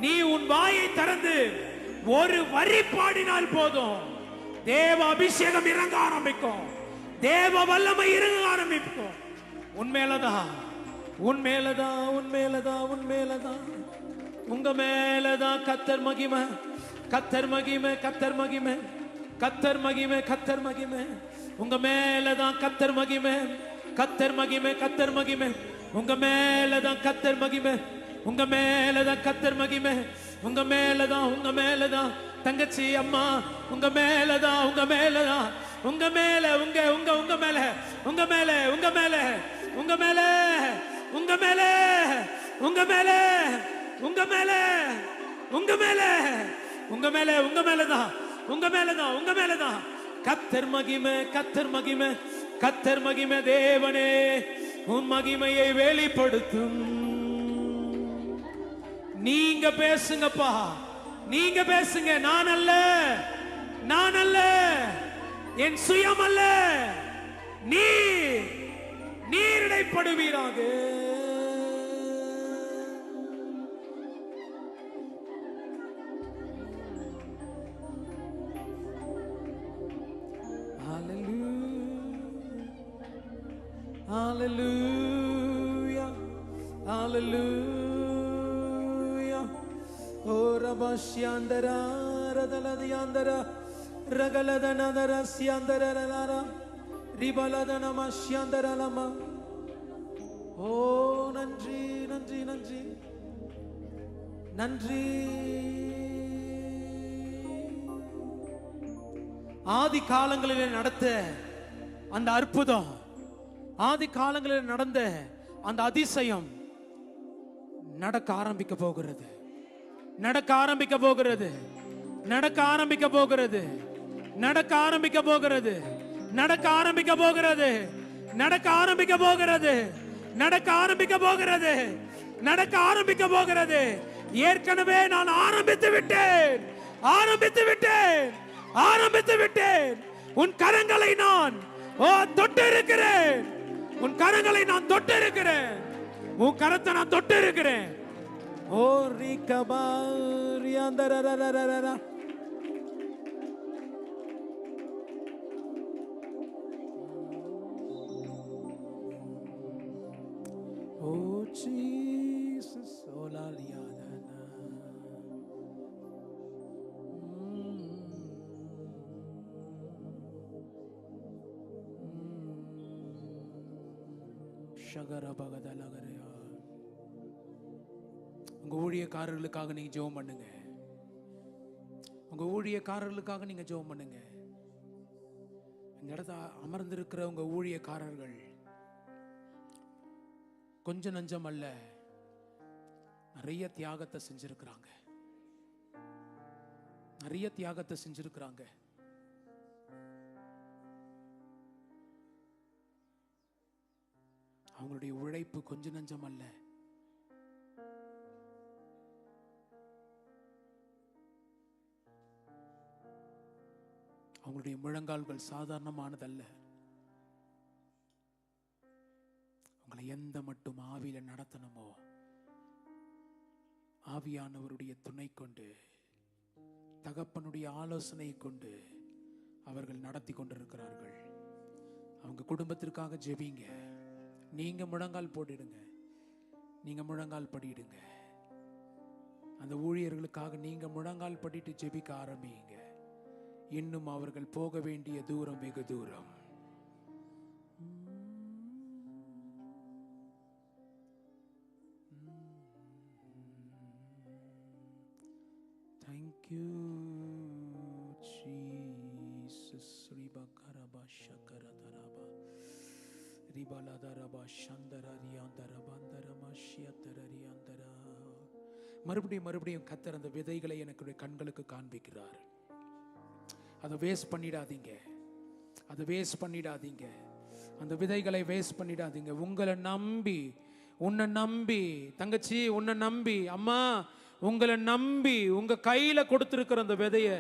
நீ உன் வாயை திறந்து ஒரு வரி பாடினால் போதும், தேவ அபிஷேகம் இறங்க ஆரம்பிக்கும், தேவ வல்லமை இறங்க ஆரம்பிக்கும். உன்மேலதான், உன்மேலதான், உன்மேலதான், உன்மேலதான், உங்க மேலதான் கர்த்தர் மகிமை, கர்த்தர் மகிமை, கர்த்தர் மகிமை, கத்தர் மகிமை, கத்தர் மகிமை. உங்க மேலதான் கத்தர் மகிமை, கத்தர் மகிமை, கத்தர் மகிமை. உங்க மேலதான் கத்தர் மகிமை, உங்க மேலதான் கத்தர் மகிமை. உங்க மேலதான், உங்க மேலதான் தங்கச்சி அம்மா, உங்க மேலதான், உங்க மேலதான், உங்க மேல, உங்க உங்க உங்க மேல, உங்க மேல, உங்க மேல, உங்க மேல, உங்க மேல, உங்க மேல, உங்க மேல, உங்க மேல, உங்க மேல, உங்க மேலதான், உங்க மேலதான், உங்க மேலதான் கத்தர் மகிமை, கத்தர் மகிமை, கத்தர் மகிமை. தேவனே உன் மகிமையை வெளிப்படுத்தும். நீங்க பேசுங்கப்பா, நீங்க பேசுங்க. நான் அல்ல, நான் அல்ல, என் சுயம் அல்ல, நீர் இடைப்படுவீராக. Hallelujah, hallelujah. Oh Rabashyandara Radaladiyandara Ragaladana Syandara Lara Ribaladana Mashyandara Lama. Oh நன்றி நன்றி நன்றி நன்றி. ஆதி காலங்களிலே நடத்த அந்த அற்புதம், ஆதி காலங்களில் நடந்த அந்த அதிசயம் நடக்க ஆரம்பிக்க போகிறது, நடக்க ஆரம்பிக்க போகிறது, நடக்க ஆரம்பிக்க போகிறது, நடக்க ஆரம்பிக்க போகிறது, நடக்க ஆரம்பிக்க போகிறது, நடக்க ஆரம்பிக்க போகிறது, நடக்க ஆரம்பிக்க போகிறது, நடக்க ஆரம்பிக்க போகிறது. ஏற்கனவே நான் ஆரம்பித்து விட்டேன், ஆரம்பித்து விட்டேன், ஆரம்பித்து விட்டேன். உன் கரங்களை நான் தொட்டு இருக்கிறேன், உன் கரங்களை நான் தொட்டு இருக்கிறேன், உன் கரத்தை நான் தொட்டு இருக்கிறேன். ஓ ரிகபாரியாந்தரரரரரரா. ஓ ஜீசஸ் ஓலாலியாதனா. உங்க ஊழியக்காரர்களுக்காக நீங்க ஜெபம் பண்ணுங்க, உங்க ஊழியக்காரர்களுக்காக நீங்க ஜெபம் பண்ணுங்க. இந்த இடத்துல அமர்ந்திருக்கிற உங்க ஊழியக்காரர்கள் கொஞ்சம் நஞ்சம் அல்ல, நிறைய தியாகத்தை செஞ்சிருக்கிறாங்க, நிறைய தியாகத்தை செஞ்சிருக்கிறாங்க. அவங்களுடைய உழைப்பு கொஞ்சம் நஞ்சம் அல்ல. அவங்களுடைய முழங்கால்கள் சாதாரணமானதல்ல. உங்களை எந்த மட்டும் ஆவியில நடத்தணுமோ ஆவியானவருடைய துணை கொண்டு, தகப்பனுடைய ஆலோசனை கொண்டு அவர்கள் நடத்தி கொண்டிருக்கிறார்கள். அவங்க குடும்பத்திற்காக ஜெபிங்க. நீங்க முழங்கால் போட்டுடுங்க, நீங்க முழங்கால் படிடுங்க. அந்த ஊழியர்களுக்காக நீங்க முழங்கால் படிட்டு ஜெபிக்க ஆரம்பிங்க. இன்னும் அவர்கள் போக வேண்டிய தூரம் வெகு தூரம். Thank you Jesus. Ribakaraba shakaradaraba ribaladaraba shandarariyandarabandara mashiyatarariyandara. மறுபடியும் கர்த்தர் அந்த விதைகளை எனக்கு கண்களுக்கு காண்பிக்கிறார். அதை வேஸ்ட் பண்ணிடாதீங்க, அதை வேஸ்ட் பண்ணிடாதீங்க, அந்த விதைகளை வேஸ்ட் பண்ணிடாதீங்க. உங்களை நம்பி, உன்னை நம்பி தங்கச்சி, உன்னை நம்பி அம்மா, உங்களை நம்பி உங்க கையில கொடுத்திருக்கிற அந்த விதையை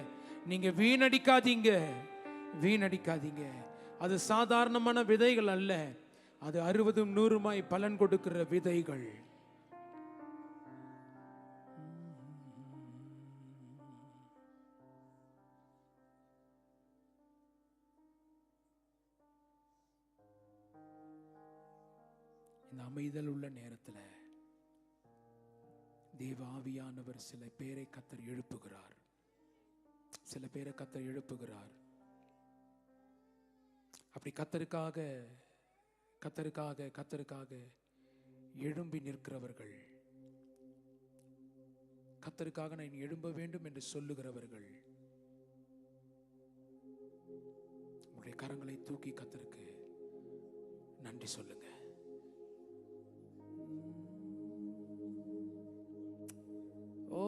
நீங்க வீணடிக்காதீங்க, வீணடிக்காதீங்க. அது சாதாரணமான விதைகள் அல்ல, அது 60 100 பலன் கொடுக்கிற விதைகள். இந்த அமைதல் உள்ள நேரத்தில் தேவ ஆவியானவர் சில பேரை கர்த்தர் எழுப்புகிறார், சில பேரை கர்த்தர் எழுப்புகிறார். அப்படி கத்தருக்காக எழும்பி நிற்கிறவர்கள், கத்தருக்காக நான் எழும்ப வேண்டும் என்று சொல்லுகிறவர்கள், உங்களுடைய கரங்களை தூக்கி கத்தருக்கு நன்றி சொல்லுங்க. ஓ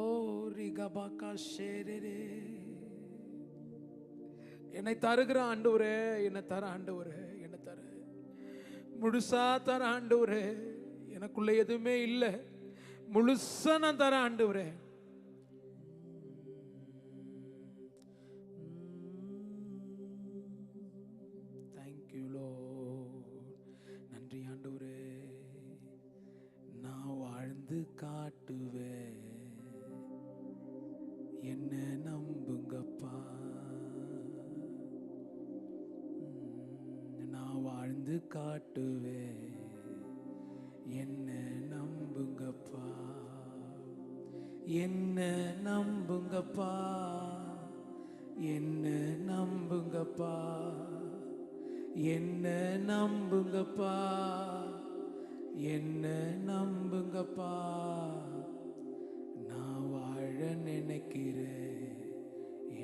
ரிகபாகா ஷேரே, என்னை தருகிற ஆண்டவரே, என்னை தர ஆண்டவரே, என்னை தர முழுசா தர ஆண்டவரே. எனக்குள்ள எதுவுமே இல்லை, முழுசா நான் தர ஆண்டவரே. Thank you Lord. நன்றி ஆண்டவரே. நான் வாழ்ந்து காட்டுவேன், என்ன நம்புங்கப்பா. நான் வாழ்ந்து காட்டுவேன், என்ன நம்புங்கப்பா, என்ன நம்புங்கப்பா, என்ன நம்புங்கப்பா, என்ன நம்புங்கப்பா, என்ன நம்புங்கப்பா. நான் வாழ நினைக்கிறேன்,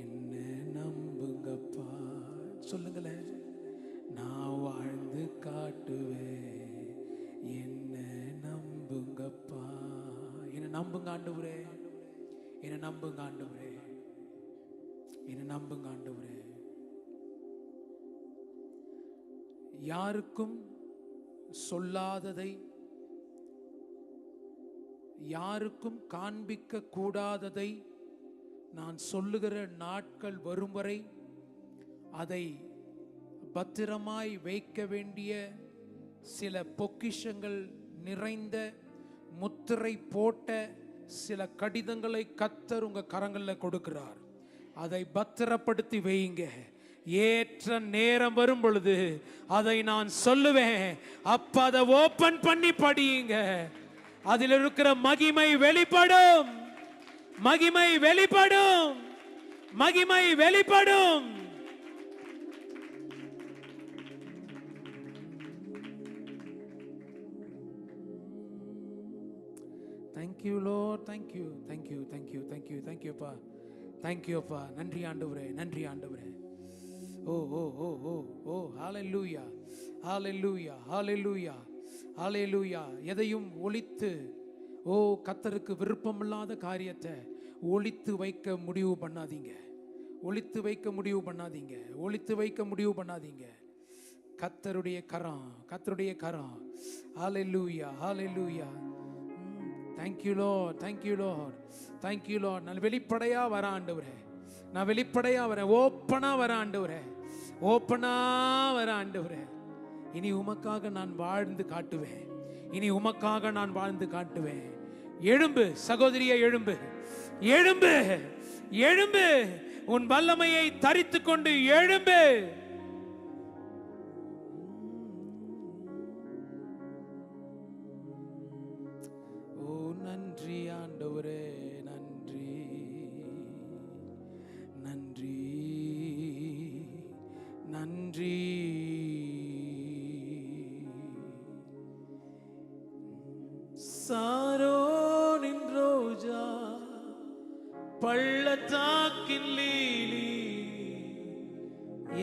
என்ன நம்புங்கப்பா. சொல்லுங்களேன். நான் வாழ்ந்து காட்டுவேன், என்ன நம்புங்கப்பா. என்ன நம்புங்க ஆண்டவரே, என்ன நம்புங்க ஆண்டவரே, என்ன நம்புங்க ஆண்டவரே. யாருக்கும் சொல்லாததை, யாருக்கும் காண்பிக்க கூடாததை நான் சொல்லுகிற நாட்கள் வரும் வரை அதை பத்திரமாய் வைக்க வேண்டிய சில பொக்கிஷங்கள் நிறைந்த முத்திரை போட்ட சில கடிதங்களை கர்த்தர் உங்க கரங்களில் கொடுக்கிறார். அதை பத்திரப்படுத்தி வையுங்க. ஏற்ற நேரம் வரும் பொழுது அதை நான் சொல்லுவேன். அப்ப அதை ஓபன் பண்ணி படியுங்க. அதில் இருக்கிற மகிமை வெளிப்படும், மகிமை வெளிப்படும், மகிமை வெளிப்படும். Thank you Lord, thank you, thank you, thank you, thank you, thank you அப்பா, thank you அப்பா. நன்றி ஆண்டவரே, நன்றி ஆண்டவரே. ஓ ஓ ஓ ஓ ஓ ஹalleluya, ஹalleluya, ஹalleluya, ஹalleluya. எதையும் ஒளித்து, ஓ கர்த்தருக்கு விருப்பமில்லாத காரியத்தை ஒளித்து வைக்க முடிவு பண்ணாதீங்க, ஒளித்து வைக்க முடிவு பண்ணாதீங்க, ஒளித்து வைக்க முடிவு பண்ணாதீங்க. கர்த்தருடைய கரம், கர்த்தருடைய கரம். ஹalleluya, ஹalleluya. Thank you Lord, thank you Lord, thank you Lord. நான் வெளிப்படையா வர ஆண்டவரே, நான் வெளிப்படையா வரேன், ஓப்பனா வர ஆண்டவரே, ஓப்பனா வர ஆண்டவரே. இனி உமக்காக நான் வாழ்ந்து காட்டுவேன், இனி உமக்காக நான் வாழ்ந்து காட்டுவேன். எழும்பு சகோதரியே, எழும்பு, எழும்பு, எழும்பு. உன் வல்லமையை தரித்து கொண்டு எழும்பு. நன்றி ஆண்டவரே, நன்றி, நன்றி, நன்றி. சாரோனின் ரோஜா, பள்ளத்தாக்கின் லீலி,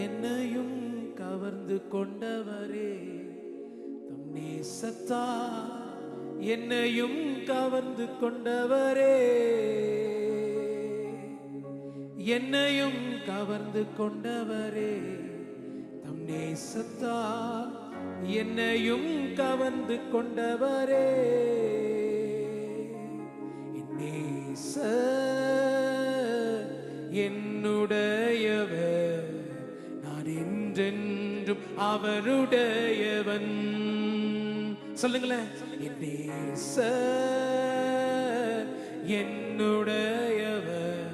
என்னையும் கவர்ந்து கொண்டவரே, தம் நேசத்தா என்னையும் கவர்ந்து கொண்டவரே, என்னையும் கவர்ந்து கொண்டவரே, தம் நேசத்தால் என்னையும் கவர்ந்து கொண்டவரே. என் நேசர் என்னுடையவர், நான் என்றென்றும் அவருடையவன். சொல்லுங்களேன். என் நேசர் என்னுடையவர்,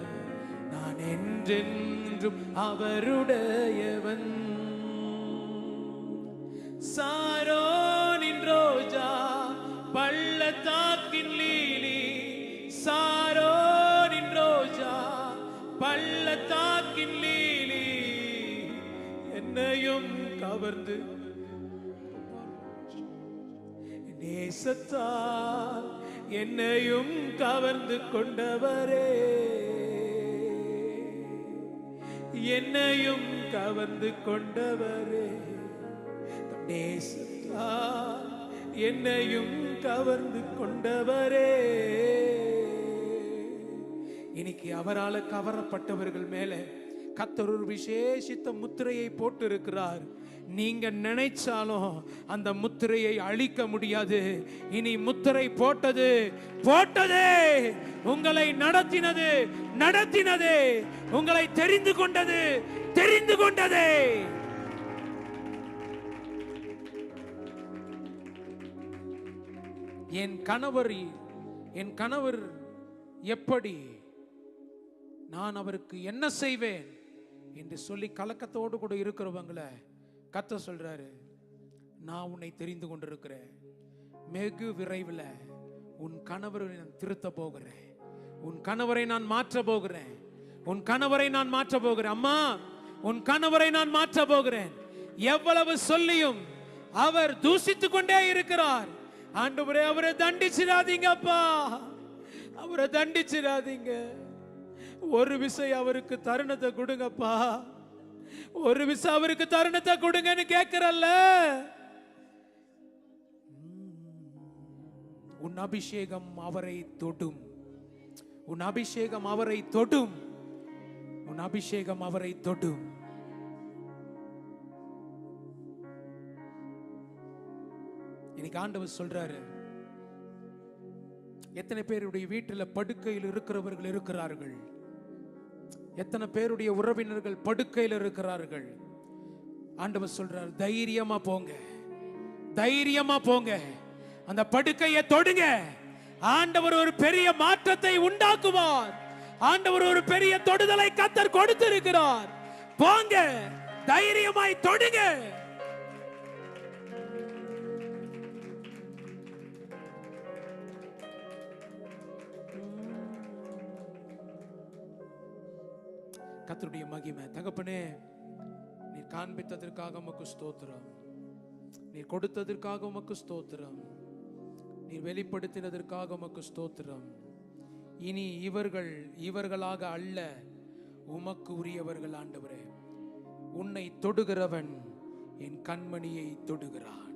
நான் என்றென்றும் அவருடையவன். சாரோனின் ரோஜா, பள்ளத்தாக்கின் லீலி, சாரோனின் ரோஜா, பள்ளத்தாக்கின் லீலி, என்னையும் கவர்ந்து நேசத்தால் என்னையும் கவர்ந்து கொண்டவரே, என்னையும் கவர்ந்து கொண்டவரே, நேசத்தால் என்னையும் கவர்ந்து கொண்டவரே. இன்னைக்கு அவரால் கவரப்பட்டவர்கள் மேல கர்த்தர் ஒரு விசேஷித்த முத்திரையை போட்டு இருக்கிறார். நீங்க நினைச்சாலும் அந்த முத்திரையை அழிக்க முடியாது. இனி முத்திரை போட்டது போட்டதே, உங்களை நடத்தினது நடத்தினதே, உங்களை தெரிந்து கொண்டது தெரிந்து கொண்டதே. என் கணவர் எப்படி, நான் அவருக்கு என்ன செய்வேன் என்று சொல்லி கலக்கத்தோடு கூட இருக்கிறவங்களை கர்த்தர் சொல்றாரு, நான் உன்னை தெரிந்து கொண்டிருக்கிறேன். வெகு விரைவில் உன் கணவரை நான் திருத்த போகிறேன், உன் கணவரை நான் மாற்ற போகிறேன், உன் கணவரை நான் மாற்ற போகிறேன். அம்மா, உன் கணவரை நான் மாற்ற போகிறேன். எவ்வளவு சொல்லியும் அவர் தூசித்துக் கொண்டே இருக்கிறார். ஆண்டவரே, அவரை தண்டிச்சிடாதீங்க அப்பா, அவரை தண்டிச்சிடாதீங்க. ஒரு விஷயம் அவருக்கு தருணத்தை கொடுங்கப்பா, ஒரு விஷயம் அவருக்கு தருணத்தை கொடுங்கன்னு கேட்கிறல்ல. உன் அபிஷேகம் அவரை தொடும், உன் அபிஷேகம் அவரை தொடும், உன் அபிஷேகம் அவரை தொடும். இன்னைக்கு ஆண்டவர் சொல்றாரு, எத்தனை பேருடைய வீட்டில் படுக்கையில் இருக்கிறவர்கள் இருக்கிறார்கள், எத்தனை பேருடைய உறவினர்கள் படுக்கையில் இருக்கிறார்கள். ஆண்டவர் சொல்றார், தைரியமா போங்க, தைரியமா போங்க, அந்த படுக்கையை தொடுங்க. ஆண்டவர் ஒரு பெரிய மாற்றத்தை உண்டாக்குவார். ஆண்டவர் ஒரு பெரிய தொடுதலை கர்த்தர் கொடுத்திருக்கிறார். போங்க, தைரியமாய் தொடுங்க. கர்த்தருடைய மகிமை. தகப்பனே, நீர் காண்பித்ததற்காக உமக்கு ஸ்தோத்திரம், நீர் கொடுத்ததற்காக உமக்கு ஸ்தோத்திரம், நீர் வெளிப்படுத்தினதற்காக உமக்கு ஸ்தோத்திரம். இனி இவர்களாக அல்ல, உமக்கு உரியவர்கள். ஆண்டவரே, உன்னை தொடுகிறவன் என் கண்மணியை தொடுகிறான்,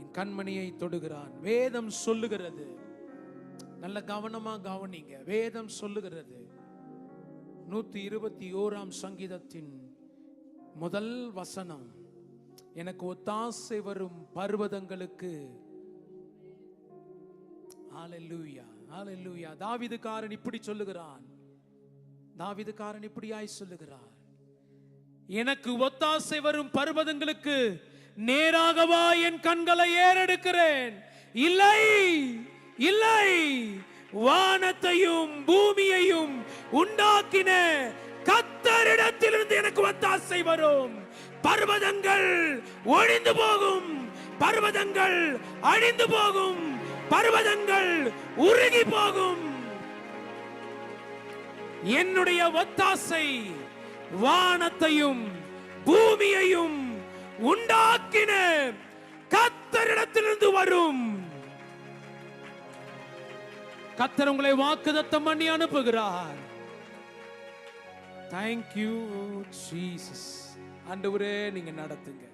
என் கண்மணியை தொடுகிறான். வேதம் சொல்லுகிறது, நல்ல கவனமா கவனிங்க. வேதம் சொல்லுகிறது, 121 சங்கீதத்தின் முதல் வசனம், எனக்கு ஒத்தாசை வரும் பர்வதங்களுக்கு. ஹல்லேலூயா, ஹல்லேலூயா. தாவீதுக்காரன் இப்படி சொல்லுகிறான், தாவீதுக்காரன் இப்படியாய் சொல்லுகிறார், எனக்கு ஒத்தாசை வரும் பர்வதங்களுக்கு நேராகவா என் கண்களை ஏறெடுக்கிறேன். இல்லை இல்லை, வானத்தையும் பூமியையும் உண்டாக்கின கர்த்தரிடத்திலிருந்து எனக்கு ஒத்தாசை வரும். பர்வதங்கள் ஒழிந்து போகும், பர்வதங்கள் அழிந்து போகும், பர்வதங்கள் உருகி போகும். என்னுடைய ஒத்தாசை வானத்தையும் பூமியையும் உண்டாக்கின கர்த்தரிடத்திலிருந்து வரும். கர்த்தர் உங்களை வாக்குத்தத்தம் பண்ணி அனுப்புகிறார். Thank you Jesus. ஆண்டவரே, நீங்க நடத்துங்க.